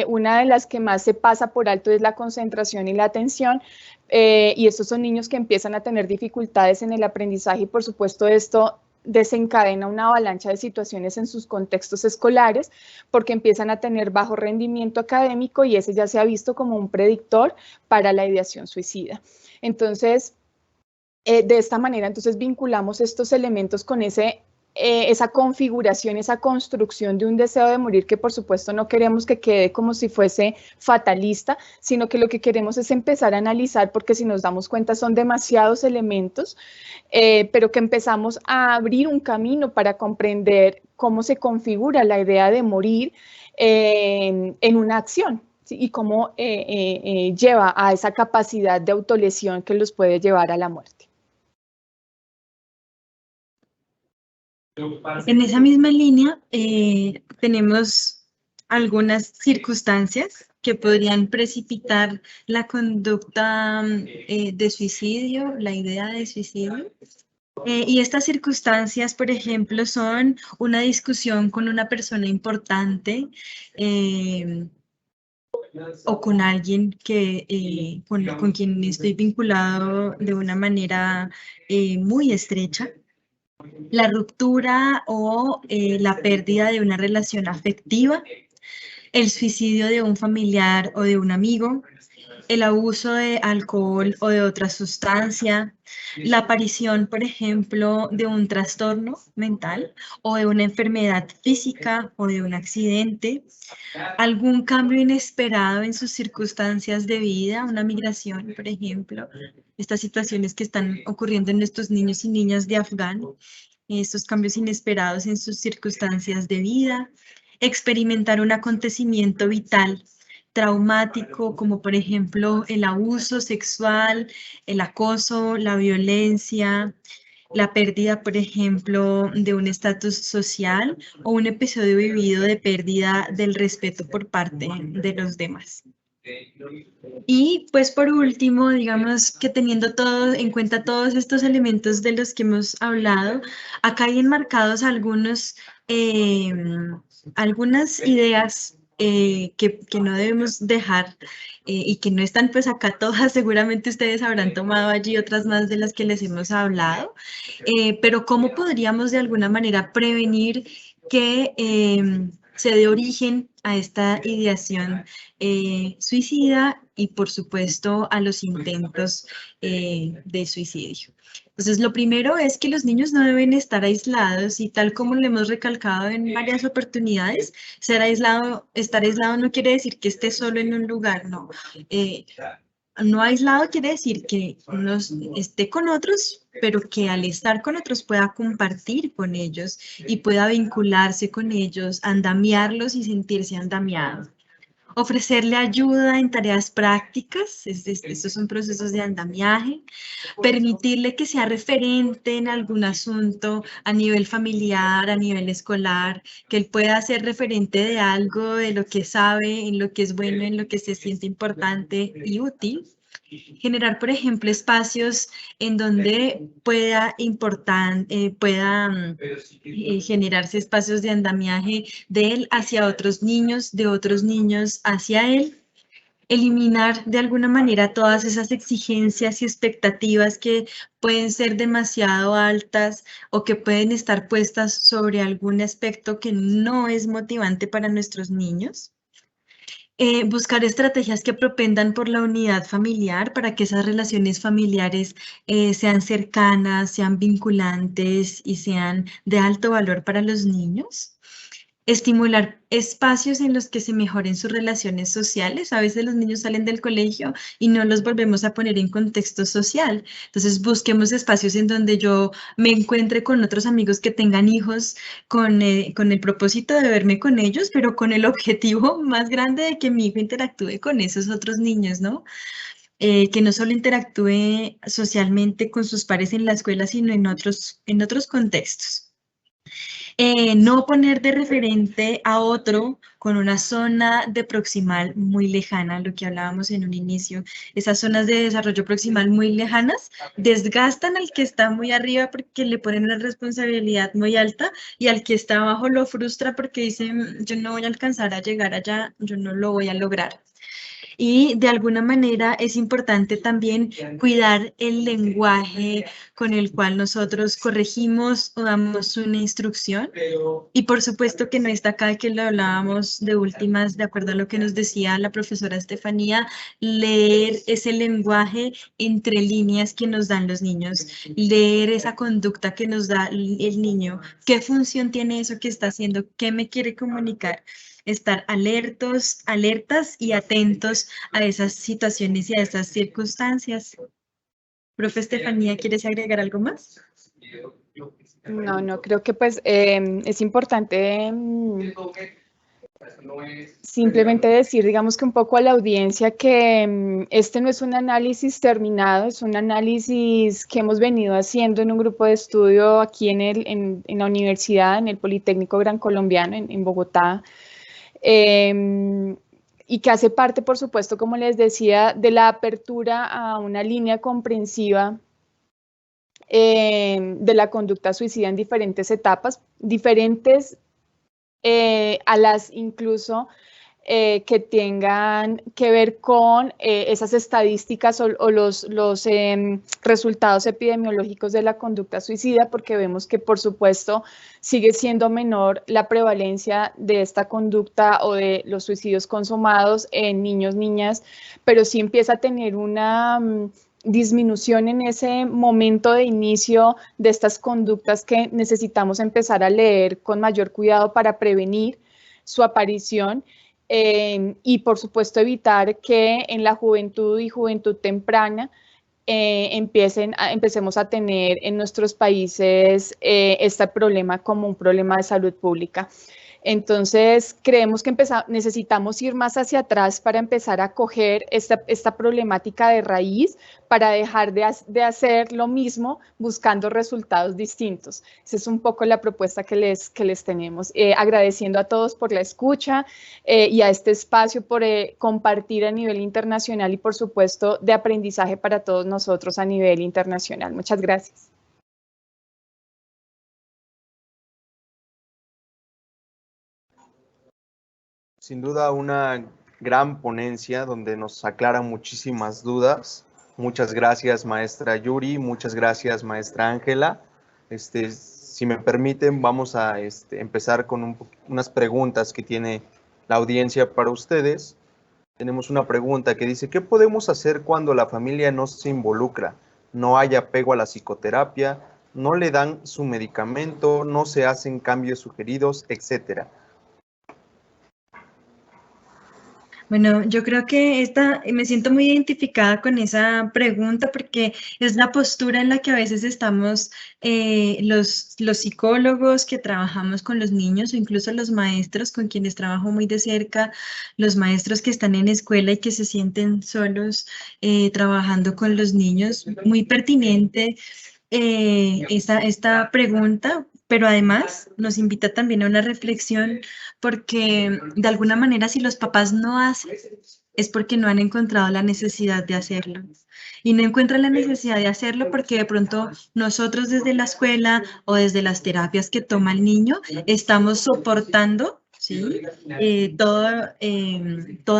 una de las que más se pasa por alto es la concentración y la atención, y estos son niños que empiezan a tener dificultades en el aprendizaje y por supuesto esto desencadena una avalancha de situaciones en sus contextos escolares porque empiezan a tener bajo rendimiento académico y ese ya se ha visto como un predictor para la ideación suicida. Entonces, de esta manera, entonces vinculamos estos elementos con esa configuración, esa construcción de un deseo de morir que por supuesto no queremos que quede como si fuese fatalista, sino que lo que queremos es empezar a analizar porque si nos damos cuenta son demasiados elementos, pero que empezamos a abrir un camino para comprender cómo se configura la idea de morir en una acción, ¿sí? Y cómo lleva a esa capacidad de autolesión que los puede llevar a la muerte. En esa misma línea tenemos algunas circunstancias que podrían precipitar la conducta de suicidio, la idea de suicidio. Y estas circunstancias, por ejemplo, son una discusión con una persona importante o con alguien que, con quien estoy vinculado de una manera muy estrecha. La ruptura o la pérdida de una relación afectiva, el suicidio de un familiar o de un amigo, el abuso de alcohol o de otra sustancia, la aparición, por ejemplo, de un trastorno mental o de una enfermedad física o de un accidente, algún cambio inesperado en sus circunstancias de vida, una migración, por ejemplo, estas situaciones que están ocurriendo en estos niños y niñas de Afgan, estos cambios inesperados en sus circunstancias de vida, experimentar un acontecimiento vital traumático, como por ejemplo el abuso sexual, el acoso, la violencia, la pérdida, por ejemplo, de un estatus social o un episodio vivido de pérdida del respeto por parte de los demás. Y pues por último, digamos que teniendo todo en cuenta todos estos elementos de los que hemos hablado, acá hay enmarcados algunas ideas que no debemos dejar y que no están pues acá todas, seguramente ustedes habrán tomado allí otras más de las que les hemos hablado, pero ¿cómo podríamos de alguna manera prevenir que se dé origen a esta ideación suicida y por supuesto a los intentos de suicidio? Entonces, lo primero es que los niños no deben estar aislados y tal como lo hemos recalcado en varias oportunidades, estar aislado no quiere decir que esté solo en un lugar, no. No aislado quiere decir que uno esté con otros, pero que al estar con otros pueda compartir con ellos y pueda vincularse con ellos, andamiarlos y sentirse andamiado. Ofrecerle ayuda en tareas prácticas, estos son procesos de andamiaje. Permitirle que sea referente en algún asunto a nivel familiar, a nivel escolar, que él pueda ser referente de algo, de lo que sabe, en lo que es bueno, en lo que se siente importante y útil. Generar, por ejemplo, espacios en donde pueda generarse espacios de andamiaje de él hacia otros niños, de otros niños hacia él. Eliminar de alguna manera todas esas exigencias y expectativas que pueden ser demasiado altas o que pueden estar puestas sobre algún aspecto que no es motivante para nuestros niños. Buscar estrategias que propendan por la unidad familiar para que esas relaciones familiares sean cercanas, sean vinculantes y sean de alto valor para los niños. Estimular espacios en los que se mejoren sus relaciones sociales. A veces los niños salen del colegio y no los volvemos a poner en contexto social. Entonces busquemos espacios en donde yo me encuentre con otros amigos que tengan hijos con el propósito de verme con ellos, pero con el objetivo más grande de que mi hijo interactúe con esos otros niños, ¿no? Que no solo interactúe socialmente con sus pares en la escuela, sino en otros contextos. No poner de referente a otro con una zona de proximal muy lejana, lo que hablábamos en un inicio. Esas zonas de desarrollo proximal muy lejanas desgastan al que está muy arriba porque le ponen una responsabilidad muy alta y al que está abajo lo frustra porque dice, yo no voy a alcanzar a llegar allá, yo no lo voy a lograr. Y de alguna manera es importante también cuidar el lenguaje con el cual nosotros corregimos o damos una instrucción. Y por supuesto que no está acá que lo hablábamos de últimas, de acuerdo a lo que nos decía la profesora Estefanía, leer ese lenguaje entre líneas que nos dan los niños, leer esa conducta que nos da el niño, qué función tiene eso que está haciendo, qué me quiere comunicar. Estar alertas y atentos a esas situaciones y a esas circunstancias. Profe Estefanía, ¿quieres agregar algo más? No, creo que pues es importante simplemente decir, digamos que un poco a la audiencia que este no es un análisis terminado, es un análisis que hemos venido haciendo en un grupo de estudio aquí en la universidad, en el Politécnico Gran Colombiano, en Bogotá, y que hace parte, por supuesto, como les decía, de la apertura a una línea comprensiva de la conducta suicida en diferentes etapas, diferentes a las incluso que tengan que ver con esas estadísticas o los resultados epidemiológicos de la conducta suicida, porque vemos que, por supuesto, sigue siendo menor la prevalencia de esta conducta o de los suicidios consumados en niños, niñas, pero sí empieza a tener una disminución en ese momento de inicio de estas conductas que necesitamos empezar a leer con mayor cuidado para prevenir su aparición. Y por supuesto evitar que en la juventud y juventud temprana empecemos a tener en nuestros países este problema como un problema de salud pública. Entonces, creemos que necesitamos ir más hacia atrás para empezar a coger esta problemática de raíz, para dejar de hacer lo mismo buscando resultados distintos. Esa es un poco la propuesta que les tenemos. Agradeciendo a todos por la escucha y a este espacio por compartir a nivel internacional y, por supuesto, de aprendizaje para todos nosotros a nivel internacional. Muchas gracias. Sin duda una gran ponencia donde nos aclara muchísimas dudas. Muchas gracias, maestra Yuri, muchas gracias, maestra Ángela. Si me permiten, vamos a empezar con unas preguntas que tiene la audiencia para ustedes. Tenemos una pregunta que dice, ¿qué podemos hacer cuando la familia no se involucra? No hay apego a la psicoterapia, no le dan su medicamento, no se hacen cambios sugeridos, etcétera. Bueno, yo creo que me siento muy identificada con esa pregunta porque es la postura en la que a veces estamos los psicólogos que trabajamos con los niños o incluso los maestros con quienes trabajo muy de cerca, los maestros que están en escuela y que se sienten solos trabajando con los niños. Muy pertinente esta pregunta, pero además nos invita también a una reflexión porque de alguna manera si los papás no hacen es porque no han encontrado la necesidad de hacerlo. Y no encuentran la necesidad de hacerlo porque de pronto nosotros desde la escuela o desde las terapias que toma el niño estamos soportando, ¿sí? Toda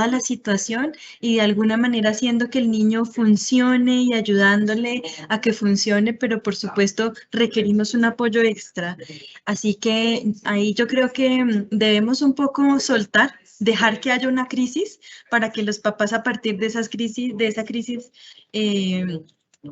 la situación y de alguna manera haciendo que el niño funcione y ayudándole a que funcione, pero por supuesto requerimos un apoyo extra. Así que ahí yo creo que debemos un poco soltar, dejar que haya una crisis para que los papás a partir de esa crisis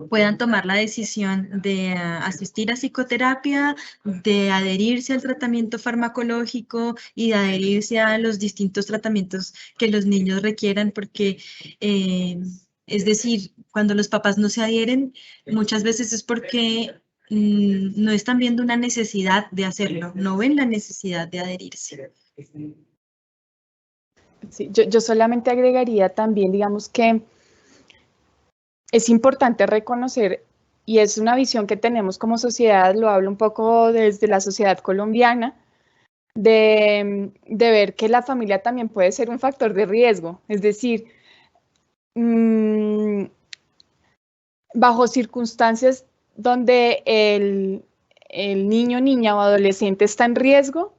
puedan tomar la decisión de asistir a psicoterapia, de adherirse al tratamiento farmacológico y de adherirse a los distintos tratamientos que los niños requieran, porque es decir, cuando los papás no se adhieren, muchas veces es porque no están viendo una necesidad de hacerlo, no ven la necesidad de adherirse. Sí, yo solamente agregaría también, digamos que es importante reconocer, y es una visión que tenemos como sociedad, lo hablo un poco desde la sociedad colombiana, de ver que la familia también puede ser un factor de riesgo, es decir, bajo circunstancias donde el niño, niña o adolescente está en riesgo,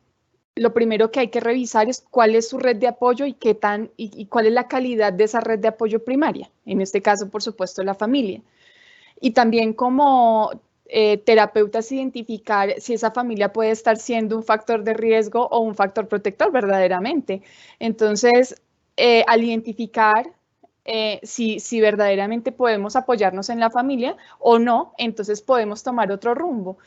lo primero que hay que revisar es cuál es su red de apoyo y cuál es la calidad de esa red de apoyo primaria. En este caso, por supuesto, la familia. Y también como terapeutas identificar si esa familia puede estar siendo un factor de riesgo o un factor protector verdaderamente. Entonces, al identificar si verdaderamente podemos apoyarnos en la familia o no, entonces podemos tomar otro rumbo.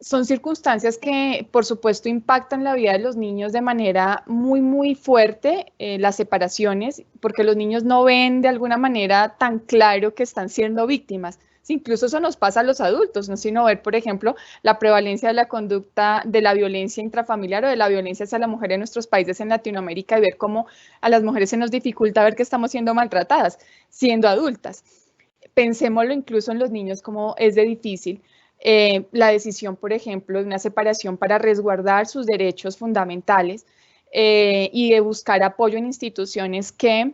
Son circunstancias que, por supuesto, impactan la vida de los niños de manera muy, muy fuerte, las separaciones, porque los niños no ven de alguna manera tan claro que están siendo víctimas. Sí, incluso eso nos pasa a los adultos, no sino ver, por ejemplo, la prevalencia de la conducta de la violencia intrafamiliar o de la violencia hacia la mujer en nuestros países en Latinoamérica y ver cómo a las mujeres se nos dificulta ver que estamos siendo maltratadas, siendo adultas. Pensémoslo incluso en los niños, como es de difícil. La decisión, por ejemplo, de una separación para resguardar sus derechos fundamentales y de buscar apoyo en instituciones que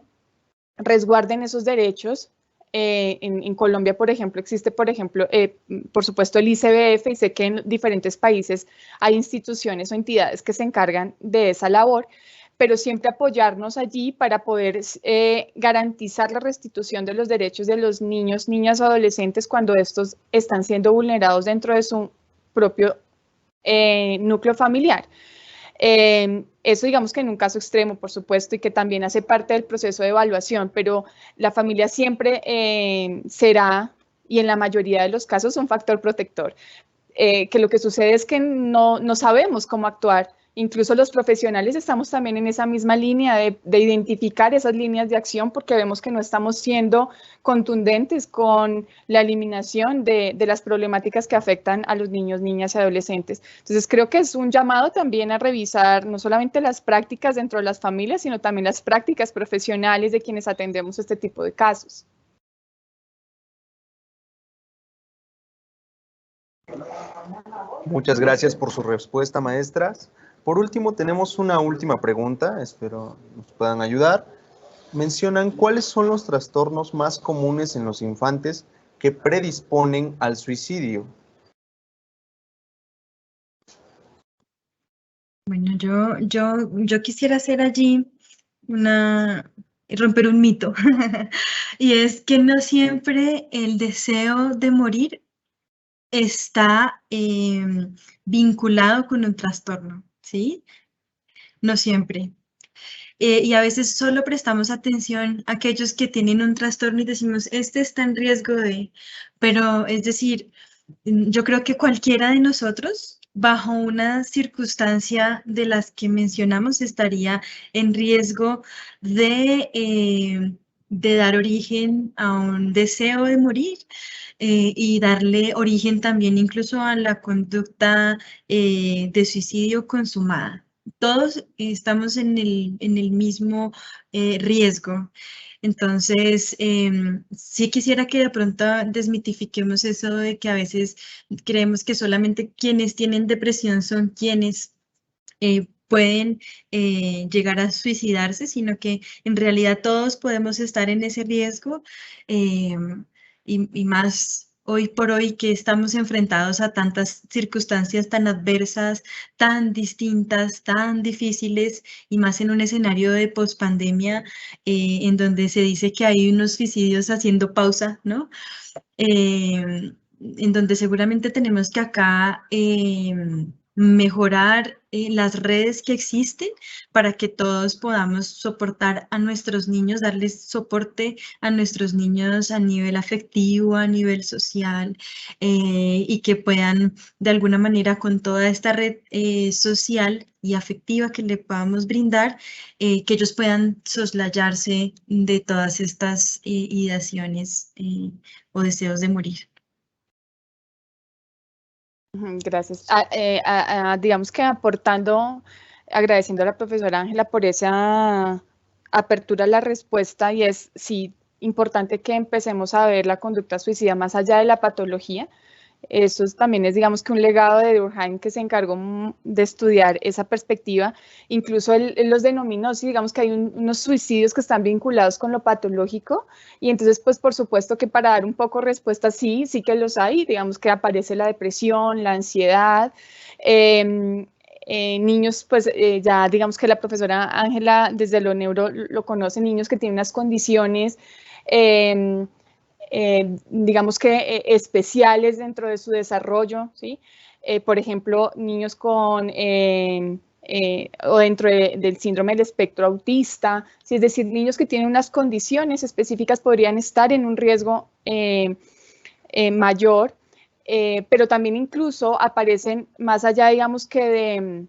resguarden esos derechos. En Colombia, por ejemplo, existe, por supuesto, el ICBF, y sé que en diferentes países hay instituciones o entidades que se encargan de esa labor, pero siempre apoyarnos allí para poder garantizar la restitución de los derechos de los niños, niñas o adolescentes cuando estos están siendo vulnerados dentro de su propio núcleo familiar. Eso digamos que en un caso extremo, por supuesto, y que también hace parte del proceso de evaluación, pero la familia siempre será, y en la mayoría de los casos, un factor protector. Que lo que sucede es que no sabemos cómo actuar incluso los profesionales estamos también en esa misma línea de identificar esas líneas de acción, porque vemos que no estamos siendo contundentes con la eliminación de las problemáticas que afectan a los niños, niñas y adolescentes. Entonces creo que es un llamado también a revisar no solamente las prácticas dentro de las familias, sino también las prácticas profesionales de quienes atendemos este tipo de casos. Muchas gracias por su respuesta, maestras. Por último, tenemos una última pregunta, espero nos puedan ayudar. Mencionan cuáles son los trastornos más comunes en los infantes que predisponen al suicidio. Bueno, yo quisiera hacer allí romper un mito, y es que no siempre el deseo de morir está vinculado con un trastorno, ¿sí? No siempre. Y a veces solo prestamos atención a aquellos que tienen un trastorno y decimos, este está en riesgo de, pero es decir, yo creo que cualquiera de nosotros, bajo una circunstancia de las que mencionamos, estaría en riesgo de dar origen a un deseo de morir. Y darle origen también incluso a la conducta de suicidio consumada. Todos estamos en el mismo riesgo. Entonces, sí quisiera que de pronto desmitifiquemos eso de que a veces creemos que solamente quienes tienen depresión son quienes pueden llegar a suicidarse, sino que en realidad todos podemos estar en ese riesgo. Y más hoy por hoy que estamos enfrentados a tantas circunstancias tan adversas, tan distintas, tan difíciles, y más en un escenario de pospandemia en donde se dice que hay unos suicidios haciendo pausa, ¿no? En donde seguramente tenemos que acá mejorar las redes que existen para que todos podamos soportar a nuestros niños, darles soporte a nuestros niños a nivel afectivo, a nivel social, y que puedan de alguna manera con toda esta red social y afectiva que le podamos brindar, que ellos puedan soslayarse de todas estas ideaciones o deseos de morir. Gracias. Digamos que agradeciendo a la profesora Ángela por esa apertura a la respuesta, y es sí importante que empecemos a ver la conducta suicida más allá de la patología. Eso también es, digamos, que un legado de Durkheim, que se encargó de estudiar esa perspectiva. Incluso él los denominó, sí, digamos que hay unos suicidios que están vinculados con lo patológico, y entonces, pues, por supuesto que para dar un poco respuesta, sí que los hay, digamos que aparece la depresión, la ansiedad, niños, pues ya digamos que la profesora Ángela desde lo neuro lo conoce, niños que tienen unas condiciones digamos que especiales dentro de su desarrollo, ¿sí? Por ejemplo, niños con o dentro del síndrome del espectro autista, ¿sí? Es decir, niños que tienen unas condiciones específicas podrían estar en un riesgo mayor, pero también incluso aparecen más allá, digamos que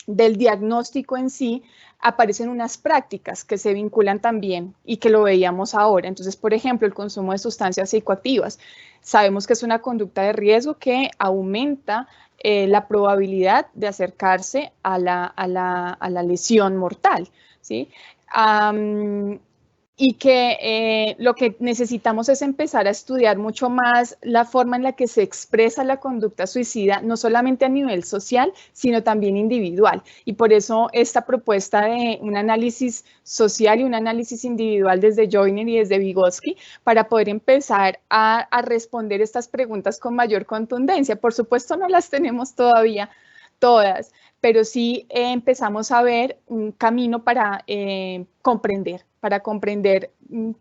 del diagnóstico en sí, aparecen unas prácticas que se vinculan también y que lo veíamos ahora. Entonces, por ejemplo, el consumo de sustancias psicoactivas. Sabemos que es una conducta de riesgo que aumenta la probabilidad de acercarse a la lesión mortal, ¿sí? Y que lo que necesitamos es empezar a estudiar mucho más la forma en la que se expresa la conducta suicida, no solamente a nivel social, sino también individual. Y por eso esta propuesta de un análisis social y un análisis individual desde Joyner y desde Vygotsky, para poder empezar a responder estas preguntas con mayor contundencia. Por supuesto, no las tenemos todavía todas, pero sí empezamos a ver un camino para comprender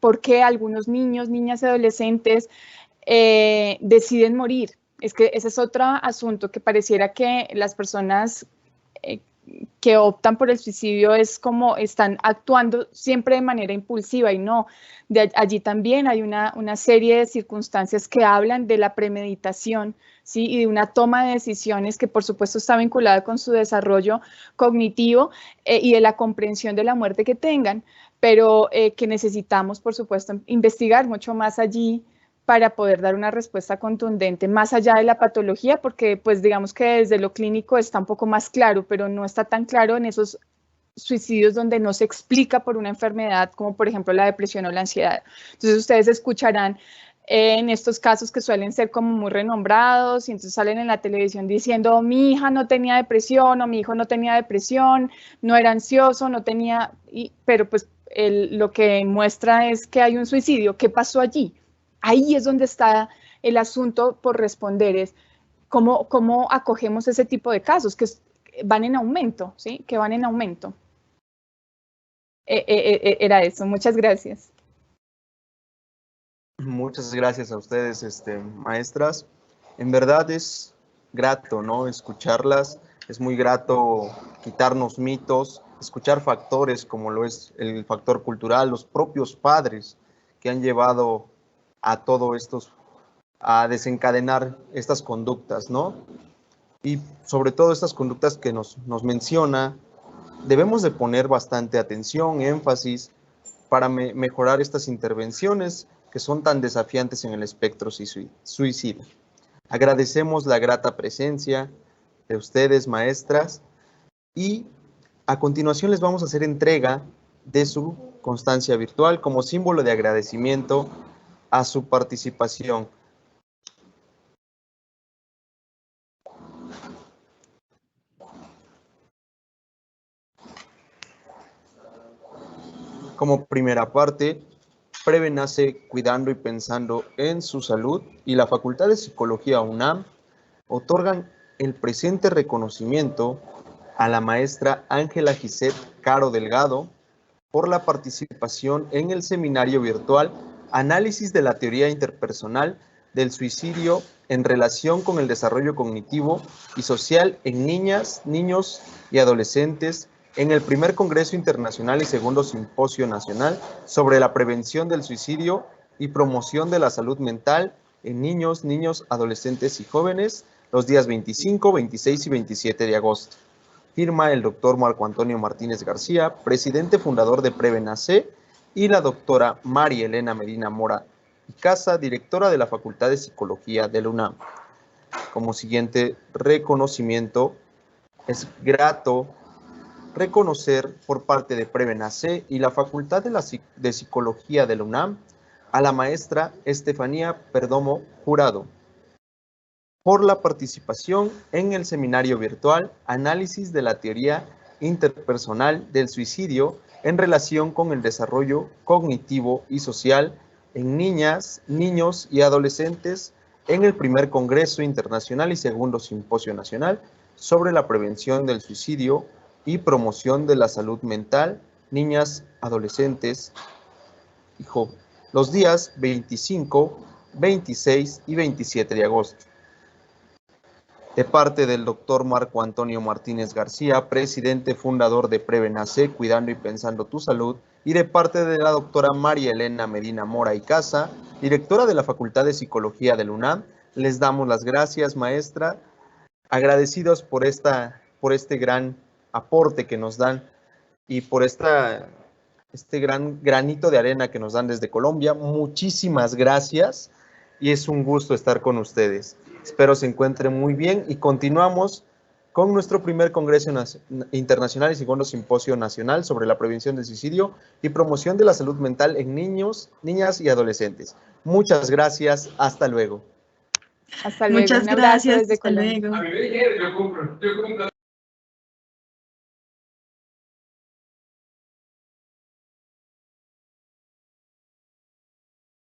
por qué algunos niños, niñas y adolescentes deciden morir. Es que ese es otro asunto, que pareciera que las personas que optan por el suicidio es como están actuando siempre de manera impulsiva y no. Allí también hay una serie de circunstancias que hablan de la premeditación, ¿sí? Y de una toma de decisiones que por supuesto está vinculada con su desarrollo cognitivo y de la comprensión de la muerte que tengan, pero que necesitamos por supuesto investigar mucho más allí para poder dar una respuesta contundente más allá de la patología, porque pues digamos que desde lo clínico está un poco más claro, pero no está tan claro en esos suicidios donde no se explica por una enfermedad como por ejemplo la depresión o la ansiedad. Entonces ustedes escucharán en estos casos que suelen ser como muy renombrados y entonces salen en la televisión diciendo mi hija no tenía depresión o mi hijo no tenía depresión, no era ansioso, no tenía, pero pues lo que muestra es que hay un suicidio. ¿Qué pasó allí? Ahí es donde está el asunto por responder, es cómo acogemos ese tipo de casos que van en aumento, ¿sí? Que van en aumento. Era eso, muchas gracias. Muchas gracias a ustedes, maestras. En verdad es grato, ¿no? Escucharlas, es muy grato quitarnos mitos, escuchar factores como lo es el factor cultural, los propios padres que han llevado a todo esto, a desencadenar estas conductas, ¿no? Y sobre todo estas conductas que nos menciona, debemos de poner bastante atención, énfasis, para mejorar estas intervenciones que son tan desafiantes en el espectro suicida. Agradecemos la grata presencia de ustedes, maestras, y a continuación les vamos a hacer entrega de su constancia virtual como símbolo de agradecimiento a su participación. Como primera parte, Preve nace cuidando y pensando en su salud, y la Facultad de Psicología UNAM otorgan el presente reconocimiento a la maestra Ángela Gisette Caro Delgado por la participación en el seminario virtual Análisis de la teoría interpersonal del suicidio en relación con el desarrollo cognitivo y social en niñas, niños y adolescentes, en el primer Congreso Internacional y segundo Simposio Nacional sobre la prevención del suicidio y promoción de la salud mental en niños, adolescentes y jóvenes, los días 25, 26 y 27 de agosto. Firma el doctor Marco Antonio Martínez García, presidente fundador de Prevenace, y la doctora María Elena Medina Mora y Casa, directora de la Facultad de Psicología de la UNAM. Como siguiente reconocimiento, es grato reconocer por parte de Prevenace y la Facultad de Psicología de la UNAM a la maestra Estefanía Perdomo Jurado por la participación en el seminario virtual Análisis de la teoría interpersonal del suicidio en relación con el desarrollo cognitivo y social en niñas, niños y adolescentes en el primer Congreso Internacional y segundo Simposio Nacional sobre la prevención del suicidio y promoción de la salud mental, niñas, adolescentes y jóvenes, los días 25, 26 y 27 de agosto. De parte del doctor Marco Antonio Martínez García, presidente fundador de Prevenace, Cuidando y Pensando tu Salud, y de parte de la doctora María Elena Medina Mora y Casa, directora de la Facultad de Psicología de la UNAM, les damos las gracias, maestra, agradecidos por este gran aporte que nos dan y por este gran granito de arena que nos dan desde Colombia. Muchísimas gracias y es un gusto estar con ustedes. Espero se encuentren muy bien y continuamos con nuestro primer Congreso Internacional y segundo Simposio Nacional sobre la prevención del suicidio y promoción de la salud mental en niños, niñas y adolescentes. Muchas gracias. Hasta luego. Hasta luego. Muchas Un abrazo gracias. desde Hasta Colombia. luego. A mí me dijeron, yo compro.